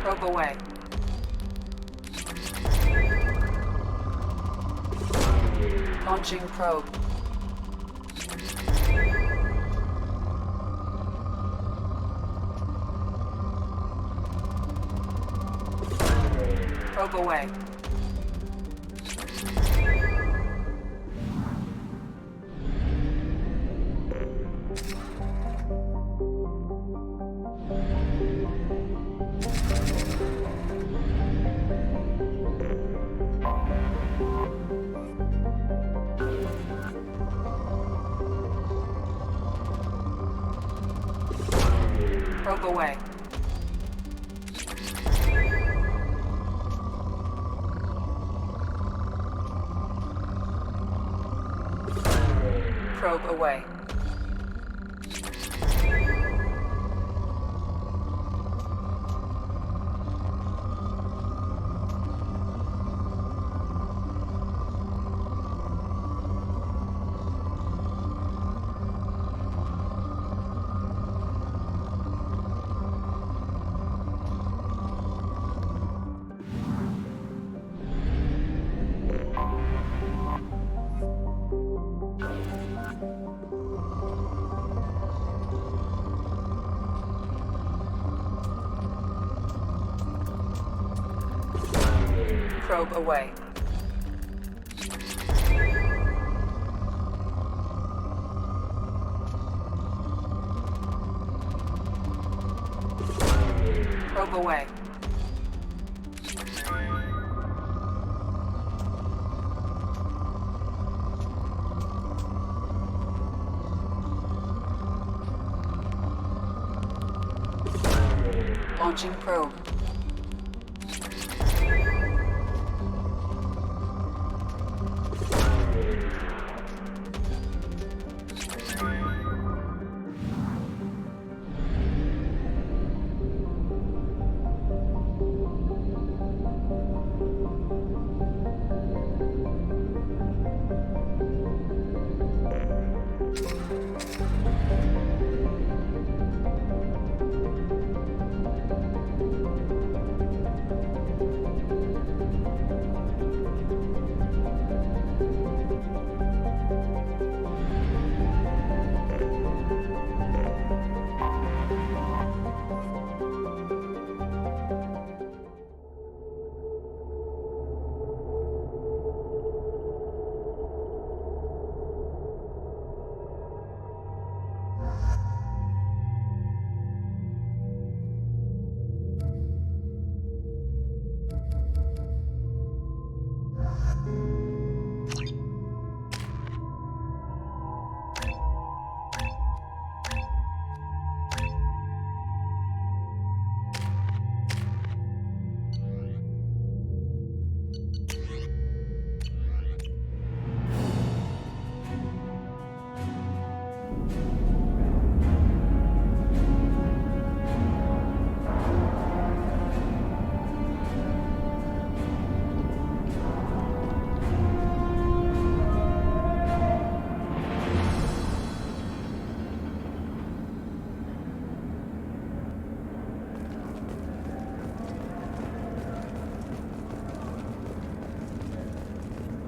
Probe away. Launching probe. Probe away. Probe away. Probe away. probe away. Probe away. Launching probe.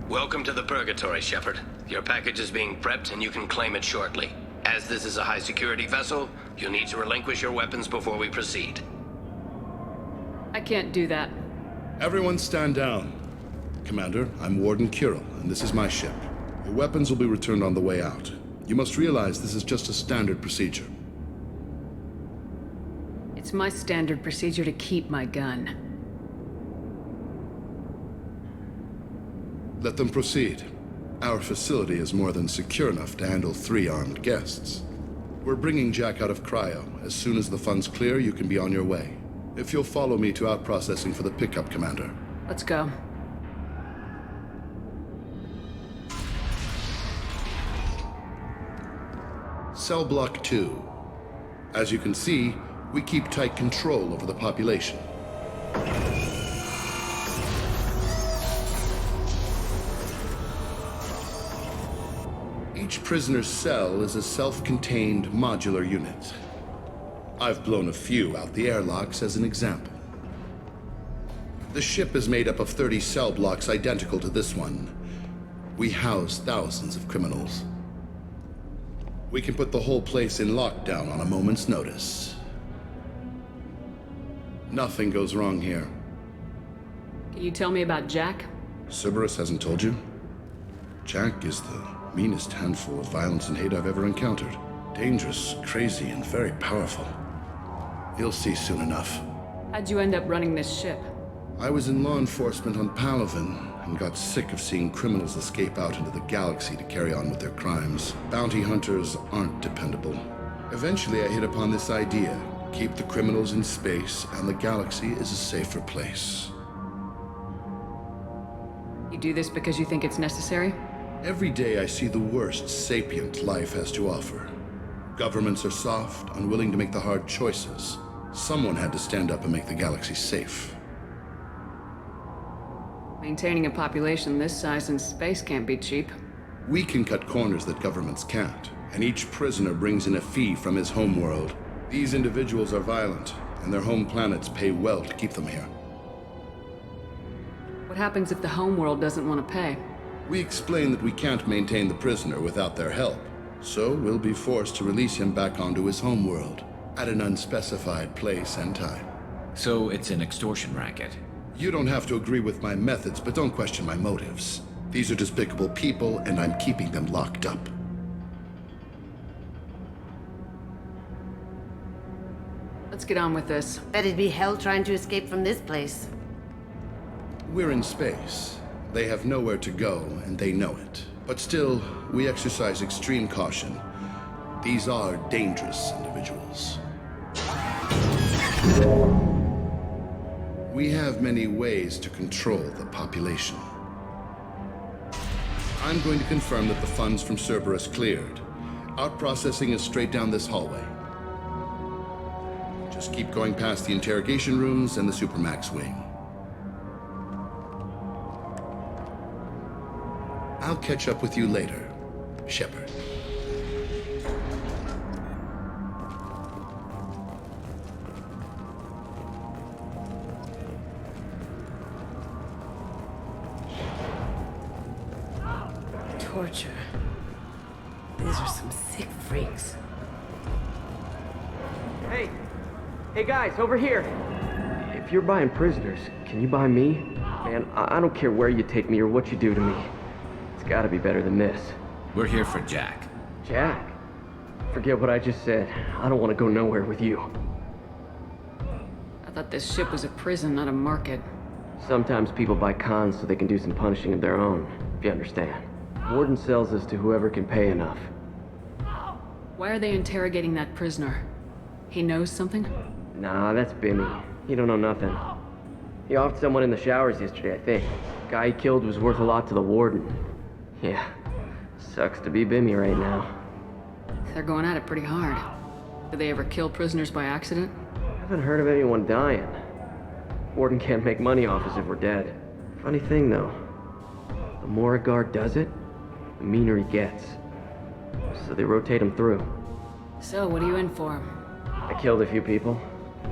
Welcome to the Purgatory, Shepard. Your package is being prepped and you can claim it shortly. As this is a high-security vessel, you'll need to relinquish your weapons before we proceed. I can't do that. Everyone stand down. Commander, I'm Warden Kirill, and this is my ship. Your weapons will be returned on the way out. You must realize this is just a standard procedure. It's my standard procedure to keep my gun. Let them proceed. Our facility is more than secure enough to handle 3 armed guests. We're bringing Jack out of cryo. As soon as the funds clear, you can be on your way. If you'll follow me to out-processing for the pickup, Commander. Let's go. Cell Block 2. As you can see, we keep tight control over the population. Each prisoner's cell is a self-contained modular unit. I've blown a few out the airlocks as an example. The ship is made up of 30 cell blocks identical to this one. We house thousands of criminals. We can put the whole place in lockdown on a moment's notice. Nothing goes wrong here. Can you tell me about Jack? Cerberus hasn't told you? Jack is the meanest handful of violence and hate I've ever encountered. Dangerous, crazy, and very powerful. You'll see soon enough. How'd you end up running this ship? I was in law enforcement on Palaven and got sick of seeing criminals escape out into the galaxy to carry on with their crimes. Bounty hunters aren't dependable. Eventually I hit upon this idea. Keep the criminals in space and the galaxy is a safer place. You do this because you think it's necessary? Every day I see the worst sapient life has to offer. Governments are soft, unwilling to make the hard choices. Someone had to stand up and make the galaxy safe. Maintaining a population this size in space can't be cheap. We can cut corners that governments can't, and each prisoner brings in a fee from his homeworld. These individuals are violent, and their home planets pay well to keep them here. What happens if the homeworld doesn't want to pay? We explain that we can't maintain the prisoner without their help, so we'll be forced to release him back onto his homeworld, at an unspecified place and time. So it's an extortion racket? You don't have to agree with my methods, but don't question my motives. These are despicable people, and I'm keeping them locked up. Let's get on with this. Bet it'd be hell trying to escape from this place. We're in space. They have nowhere to go, and they know it. But still, we exercise extreme caution. These are dangerous individuals. We have many ways to control the population. I'm going to confirm that the funds from Cerberus cleared. Out processing is straight down this hallway. Just keep going past the interrogation rooms and the Supermax wing. I'll catch up with you later, Shepard. Torture. These are some sick freaks. Hey guys, over here! If you're buying prisoners, can you buy me? Man, I don't care where you take me or what you do to me. It's gotta be better than this. We're here for Jack. Jack? Forget what I just said. I don't want to go nowhere with you. I thought this ship was a prison, not a market. Sometimes people buy cons so they can do some punishing of their own, if you understand. Warden sells us to whoever can pay enough. Why are they interrogating that prisoner? He knows something? Nah, that's Bimmy. He don't know nothing. He offed someone in the showers yesterday, I think. Guy he killed was worth a lot to the warden. Yeah, sucks to be Bimmy right now. They're going at it pretty hard. Do they ever kill prisoners by accident? I haven't heard of anyone dying. Warden can't make money off us if we're dead. Funny thing, though. The more a guard does it, the meaner he gets. So they rotate him through. So, what are you in for? I killed a few people.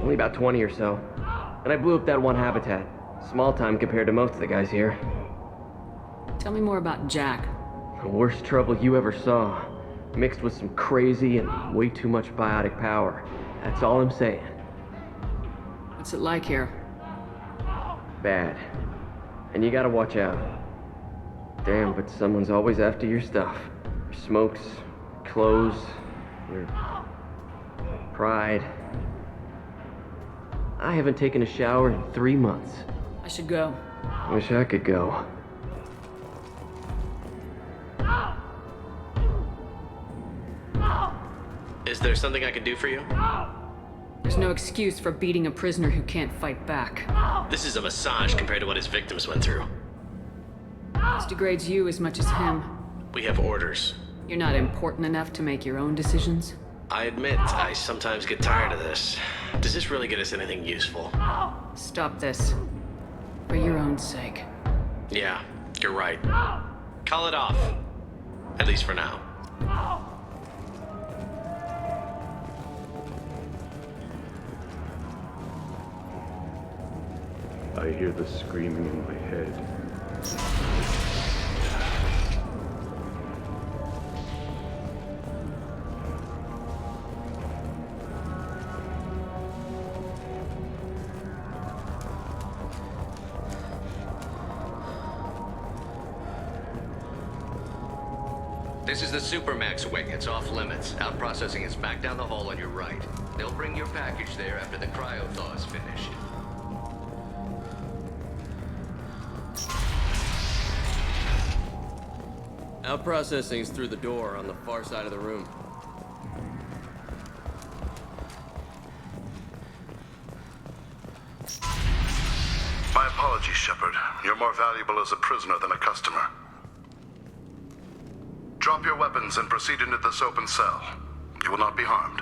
Only about 20 or so. And I blew up that one habitat. Small time compared to most of the guys here. Tell me more about Jack. The worst trouble you ever saw. Mixed with some crazy and way too much biotic power. That's all I'm saying. What's it like here? Bad. And you gotta watch out. Damn, but someone's always after your stuff. Your smokes, clothes, your pride. I haven't taken a shower in 3 months. I should go. Wish I could go. Is there something I can do for you? There's no excuse for beating a prisoner who can't fight back. This is a massage compared to what his victims went through. This degrades you as much as him. We have orders. You're not important enough to make your own decisions? I admit, I sometimes get tired of this. Does this really get us anything useful? Stop this. For your own sake. Yeah, you're right. Call it off. At least for now. I hear the screaming in my head. This is the Supermax wing. It's off limits. Out processing is back down the hall on your right. They'll bring your package there after the cryo-thaw is finished. Out processing's through the door on the far side of the room. My apologies, Shepard. You're more valuable as a prisoner than a customer. Drop your weapons and proceed into this open cell. You will not be harmed.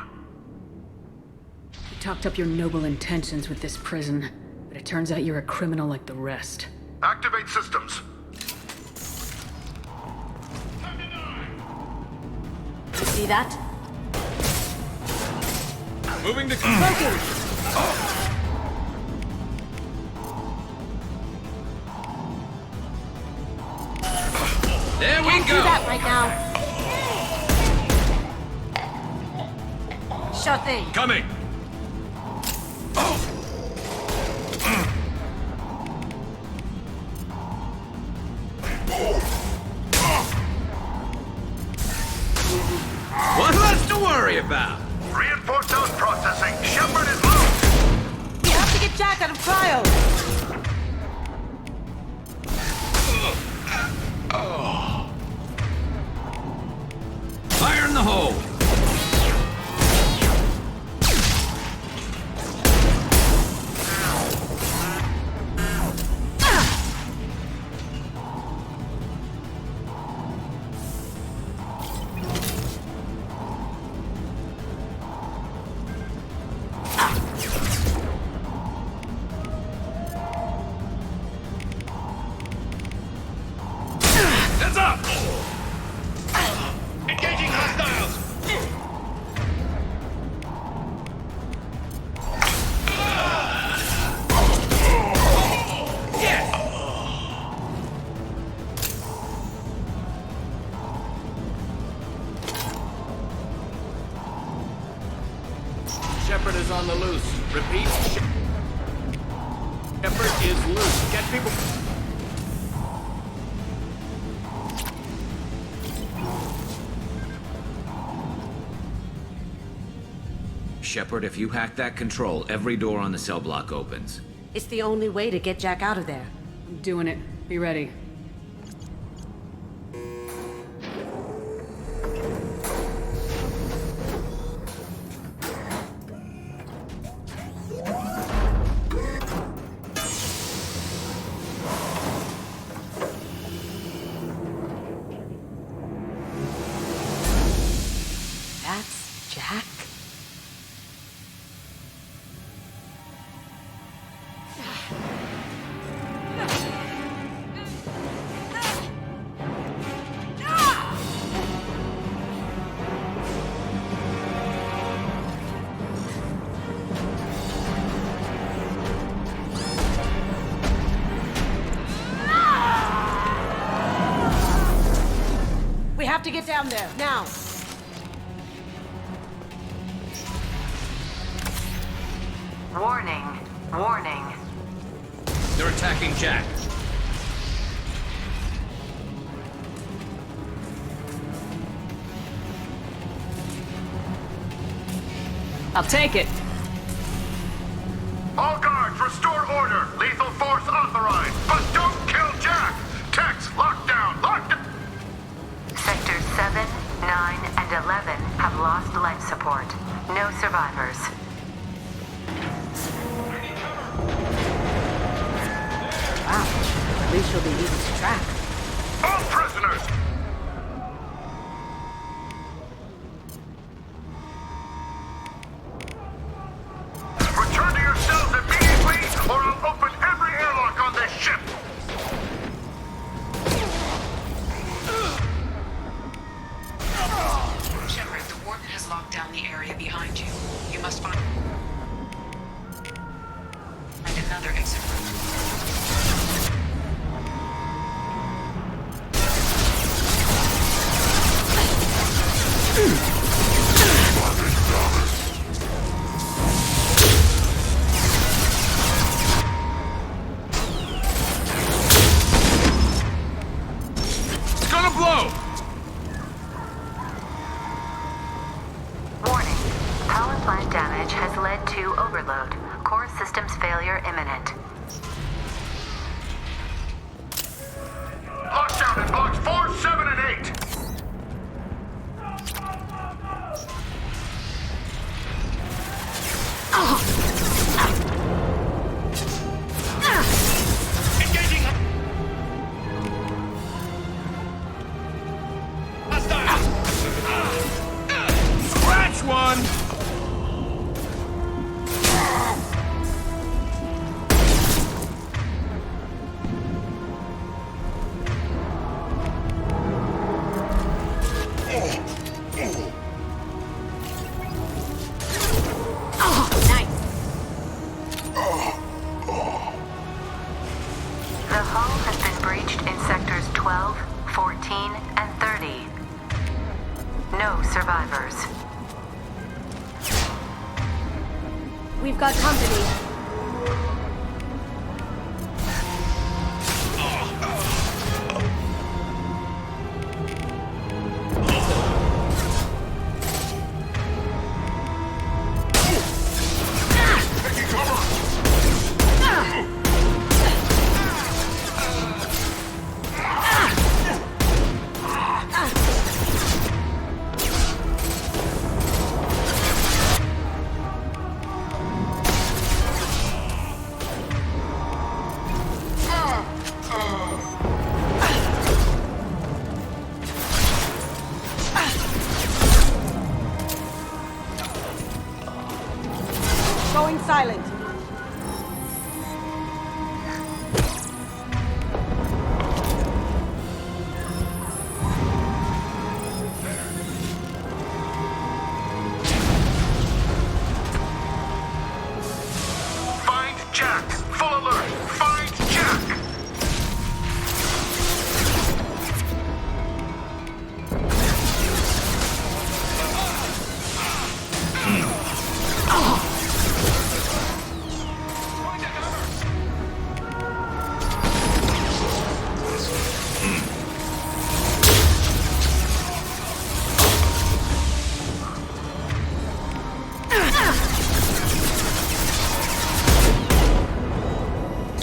You talked up your noble intentions with this prison, but it turns out you're a criminal like the rest. Activate systems. You see that? Moving to smoking! There we Can't go! do that right now. Sure thing. Coming! out of cryo! Fire in the hole! Heads up! Engaging hostiles! Shepard is on the loose. Repeat. Shepard is loose. Get people. Shepard, if you hack that control, every door on the cell block opens. It's the only way to get Jack out of there. I'm doing it. Be ready. That's Jack? We have to get down there, now! Warning. Warning. They're attacking Jack. I'll take it. All guards, restore order. Lethal force authorized. But don't kill Jack. Tex, lockdown. Lockdown. Sectors 7, 9, and 11 have lost life support. No survivors. Wow, at least she'll be easy to track. All prisoners! Return to your cells immediately, or I'll open every airlock on this ship! Shepard, the warden has locked down the area behind you. You must find another exit route. It's gonna blow! Warning. Power plant damage has led to overload. Core systems failure imminent. Lockdown in blocks 4, 7, and 8! Engaging! Hostile! Scratch one! The hull has been breached in sectors 12, 14, and 30. No survivors. We've got company. Taking cover! silent. Find Jack! Full alert! Find Jack!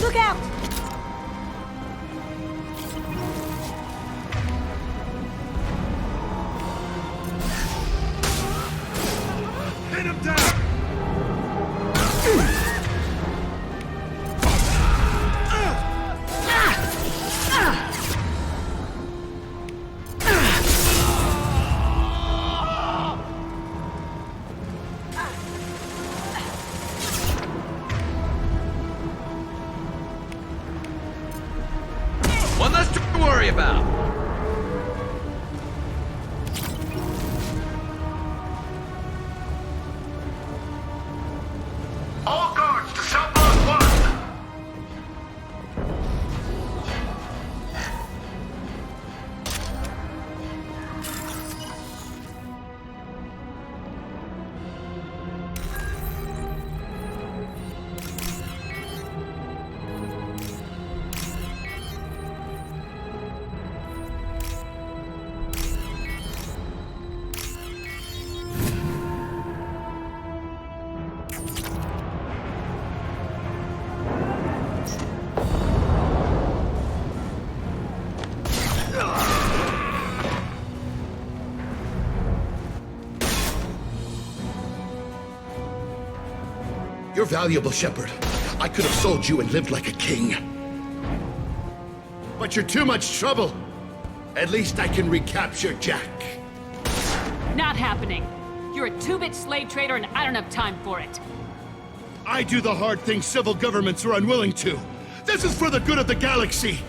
Look out! Pin him down! One less to worry about. All guards to Cell Block 1! You're valuable, Shepard. I could have sold you and lived like a king. But you're too much trouble. At least I can recapture Jack. Not happening. You're a two-bit slave trader and I don't have time for it. I do the hard things civil governments are unwilling to. This is for the good of the galaxy.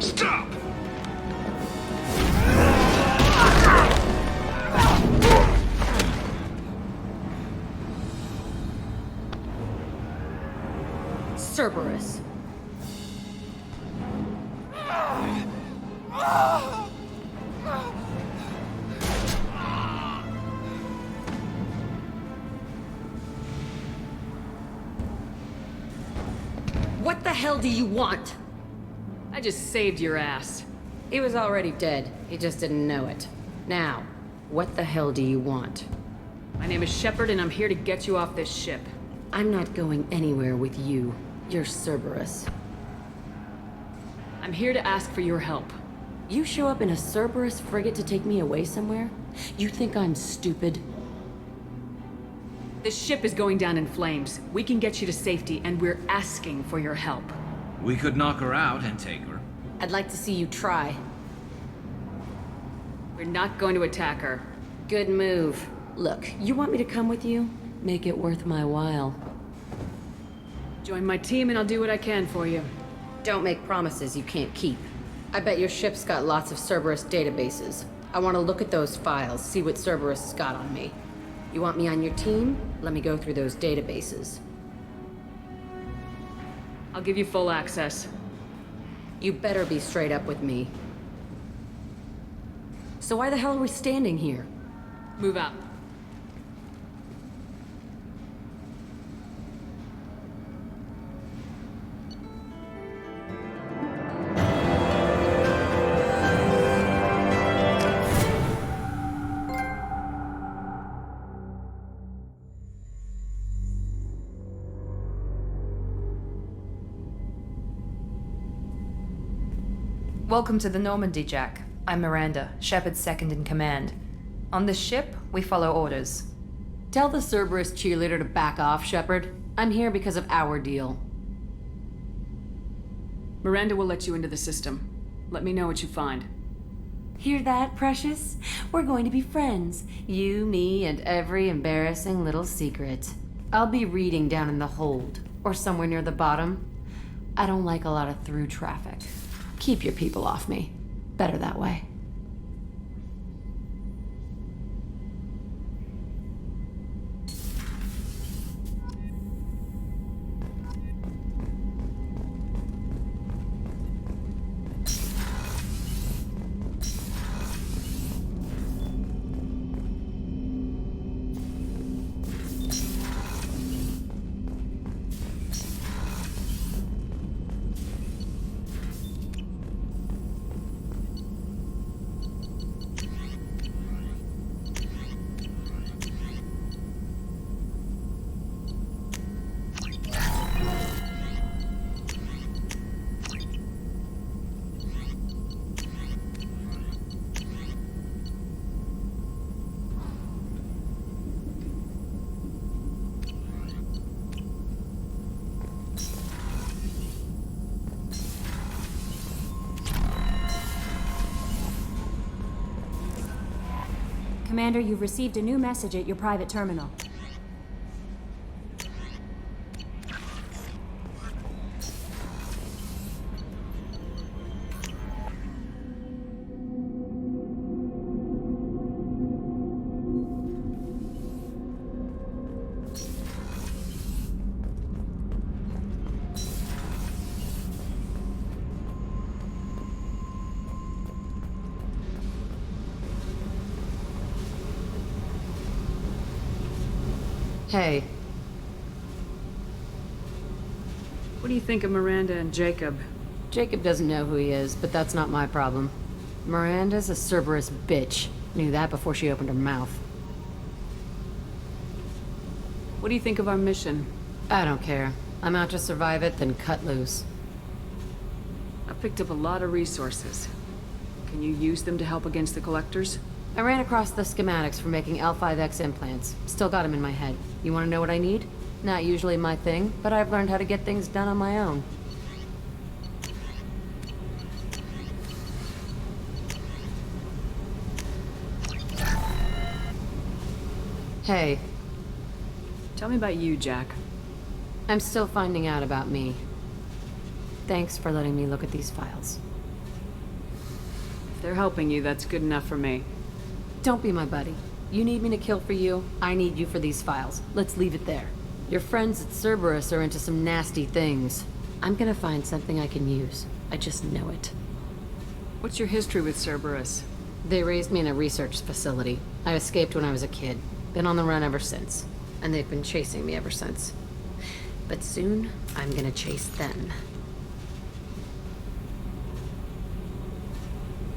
Stop! Cerberus. What the hell do you want? I just saved your ass. He was already dead. He just didn't know it. Now, what the hell do you want? My name is Shepard, and I'm here to get you off this ship. I'm not going anywhere with you. You're Cerberus. I'm here to ask for your help. You show up in a Cerberus frigate to take me away somewhere? You think I'm stupid? This ship is going down in flames. We can get you to safety, and we're asking for your help. We could knock her out and take her. I'd like to see you try. We're not going to attack her. Good move. Look, you want me to come with you? Make it worth my while. Join my team and I'll do what I can for you. Don't make promises you can't keep. I bet your ship's got lots of Cerberus databases. I want to look at those files, see what Cerberus has got on me. You want me on your team? Let me go through those databases. I'll give you full access. You better be straight up with me. So why the hell are we standing here? Move out. Welcome to the Normandy, Jack. I'm Miranda, Shepard's second in command. On this ship, we follow orders. Tell the Cerberus cheerleader to back off, Shepard. I'm here because of our deal. Miranda will let you into the system. Let me know what you find. Hear that, Precious? We're going to be friends. You, me, and every embarrassing little secret. I'll be reading down in the hold, or somewhere near the bottom. I don't like a lot of through traffic. Keep your people off me. Better that way. Commander, you've received a new message at your private terminal. Hey. What do you think of Miranda and Jacob? Jacob doesn't know who he is, but that's not my problem. Miranda's a Cerberus bitch. Knew that before she opened her mouth. What do you think of our mission? I don't care. I'm out to survive it, then cut loose. I picked up a lot of resources. Can you use them to help against the Collectors? I ran across the schematics for making L5X implants. Still got them in my head. You want to know what I need? Not usually my thing, but I've learned how to get things done on my own. Hey. Tell me about you, Jack. I'm still finding out about me. Thanks for letting me look at these files. If they're helping you, that's good enough for me. Don't be my buddy. You need me to kill for you, I need you for these files. Let's leave it there. Your friends at Cerberus are into some nasty things. I'm gonna find something I can use. I just know it. What's your history with Cerberus? They raised me in a research facility. I escaped when I was a kid. Been on the run ever since. And they've been chasing me ever since. But soon, I'm gonna chase them.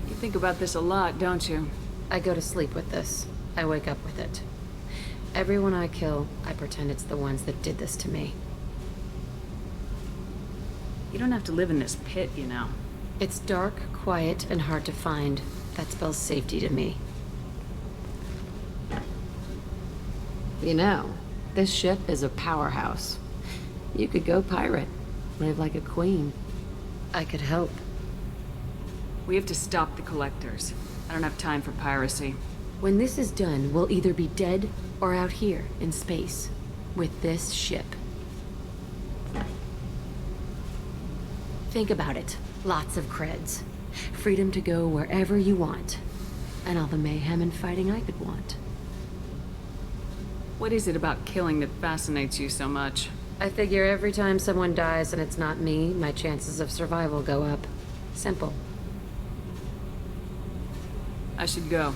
You think about this a lot, don't you? I go to sleep with this. I wake up with it. Everyone I kill, I pretend it's the ones that did this to me. You don't have to live in this pit, you know. It's dark, quiet, and hard to find. That spells safety to me. You know, this ship is a powerhouse. You could go pirate, live like a queen. I could help. We have to stop the collectors. I don't have time for piracy. When this is done, we'll either be dead or out here in space with this ship. Think about it. Lots of creds. Freedom to go wherever you want. And all the mayhem and fighting I could want. What is it about killing that fascinates you so much? I figure every time someone dies and it's not me, my chances of survival go up. Simple. I should go.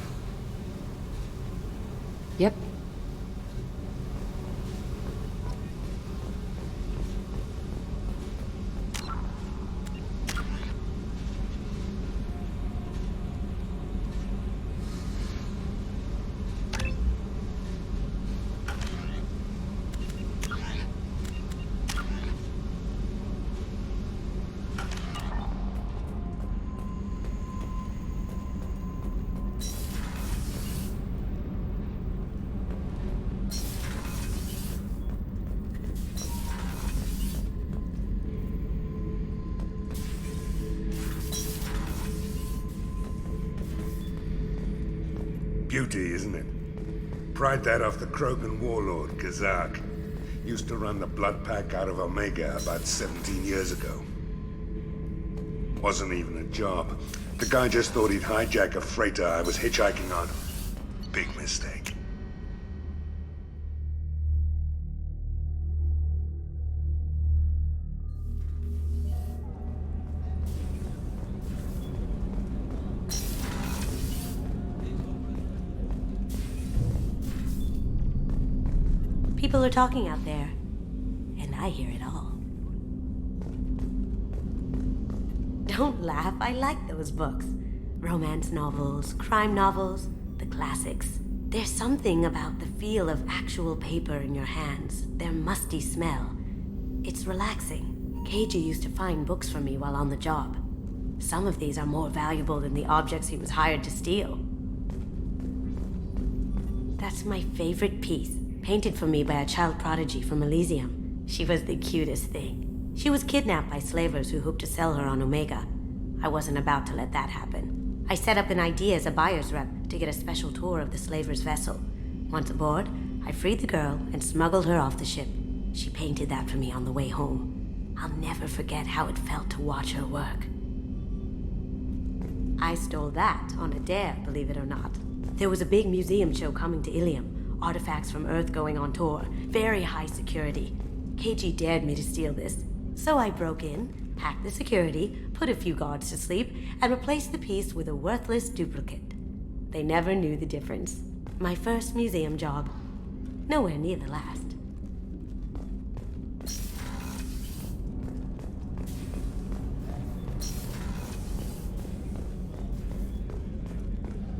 Yep. Beauty, isn't it? Pried that off the Krogan warlord, Kazak. Used to run the Blood Pack out of Omega about 17 years ago. Wasn't even a job. The guy just thought he'd hijack a freighter I was hitchhiking on. Big mistake. People are talking out there, and I hear it all. Don't laugh, I like those books. Romance novels, crime novels, the classics. There's something about the feel of actual paper in your hands, their musty smell. It's relaxing. KG used to find books for me while on the job. Some of these are more valuable than the objects he was hired to steal. That's my favorite piece. Painted for me by a child prodigy from Elysium. She was the cutest thing. She was kidnapped by slavers who hoped to sell her on Omega. I wasn't about to let that happen. I set up an idea as a buyer's rep to get a special tour of the slaver's vessel. Once aboard, I freed the girl and smuggled her off the ship. She painted that for me on the way home. I'll never forget how it felt to watch her work. I stole that on a dare, believe it or not. There was a big museum show coming to Ilium. Artifacts from Earth going on tour. Very high security. KG dared me to steal this. So I broke in, hacked the security, put a few guards to sleep, and replaced the piece with a worthless duplicate. They never knew the difference. My first museum job. Nowhere near the last.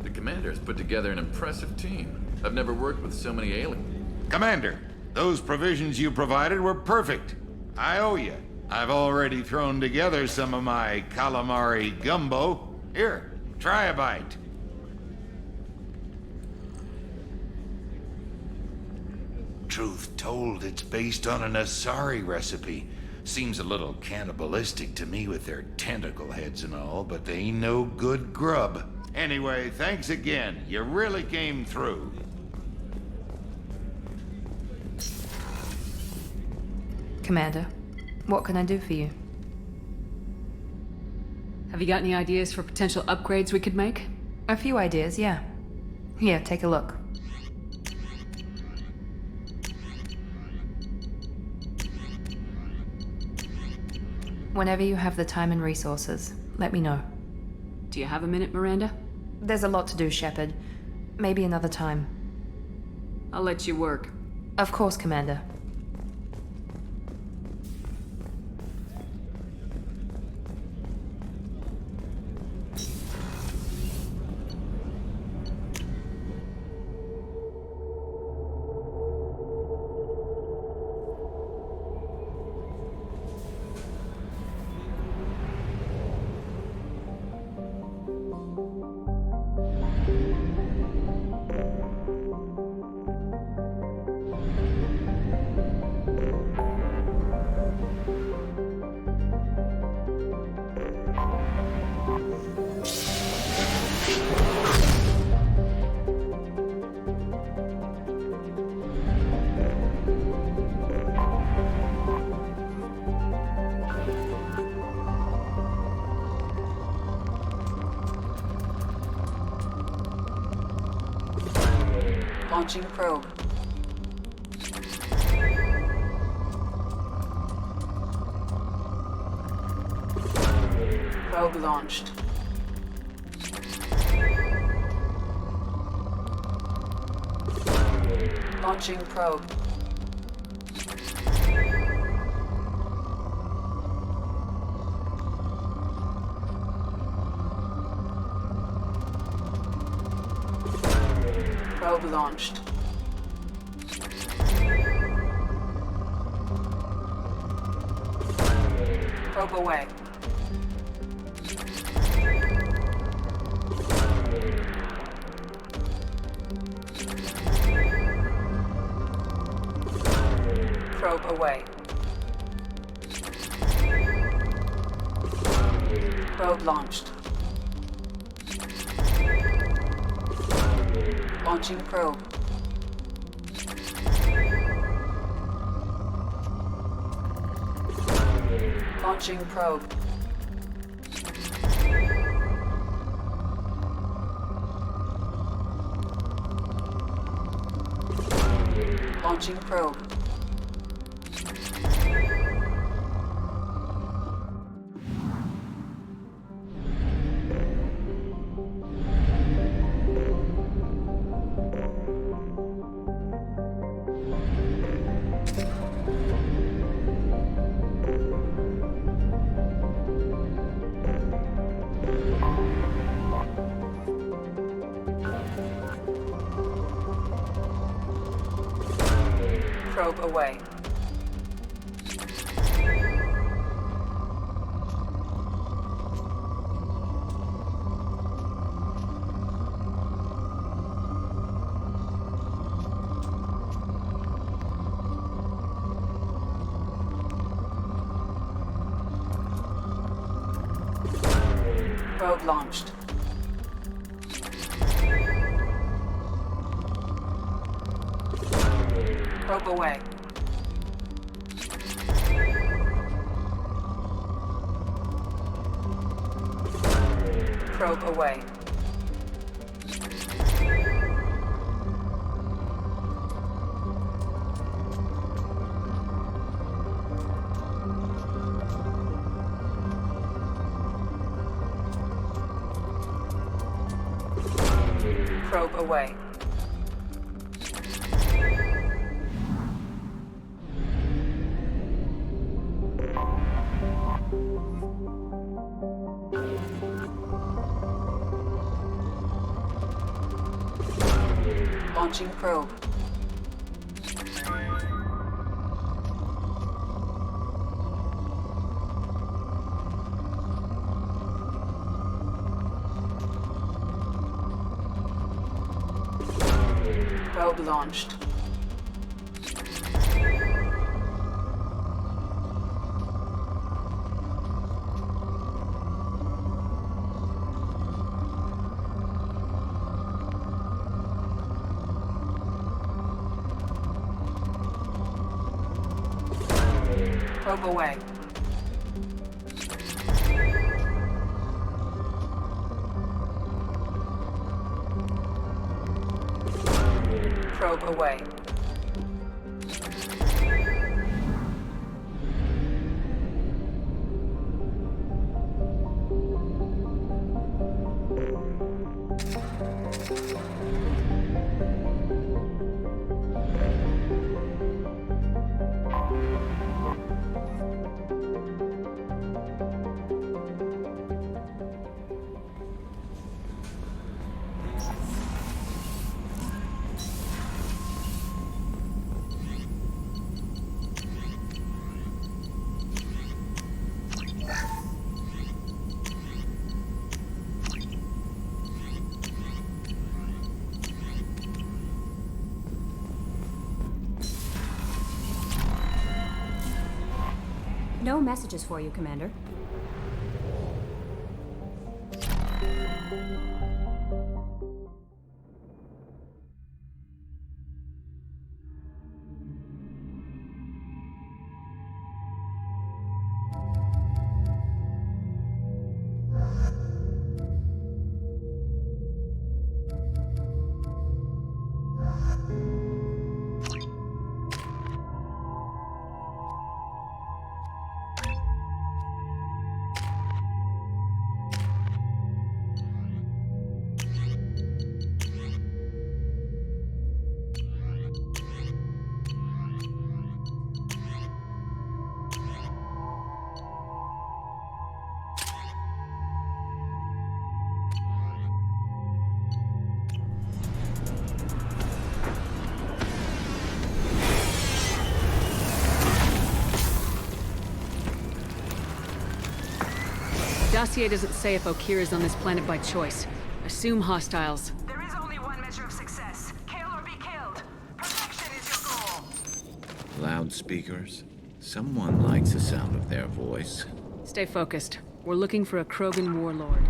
The commander's put together an impressive team. I've never worked with so many aliens. Commander, those provisions you provided were perfect. I owe you. I've already thrown together some of my calamari gumbo. Here, try a bite. Truth told, it's based on an Asari recipe. Seems a little cannibalistic to me with their tentacle heads and all, but they ain't no good grub. Anyway, thanks again. You really came through. Commander, what can I do for you? Have you got any ideas for potential upgrades we could make? A few ideas, yeah. Here, take a look. Whenever you have the time and resources, let me know. Do you have a minute, Miranda? There's a lot to do, Shepard. Maybe another time. I'll let you work. Of course, Commander. Launching probe. Probe launched. Launching probe. Probe launched. Probe away. Probe away. Probe launched. Launching probe. Launching probe. Launching probe. Probe away. Probe launched. Probe away. Probe away. Probe away. Launching probe. Probe launched. Probe away. probe away. No messages for you, Commander. Dossier doesn't say if Okeer is on this planet by choice. Assume hostiles. There is only one measure of success. Kill or be killed. Perfection is your goal. Loudspeakers? Someone likes the sound of their voice. Stay focused. We're looking for a Krogan warlord.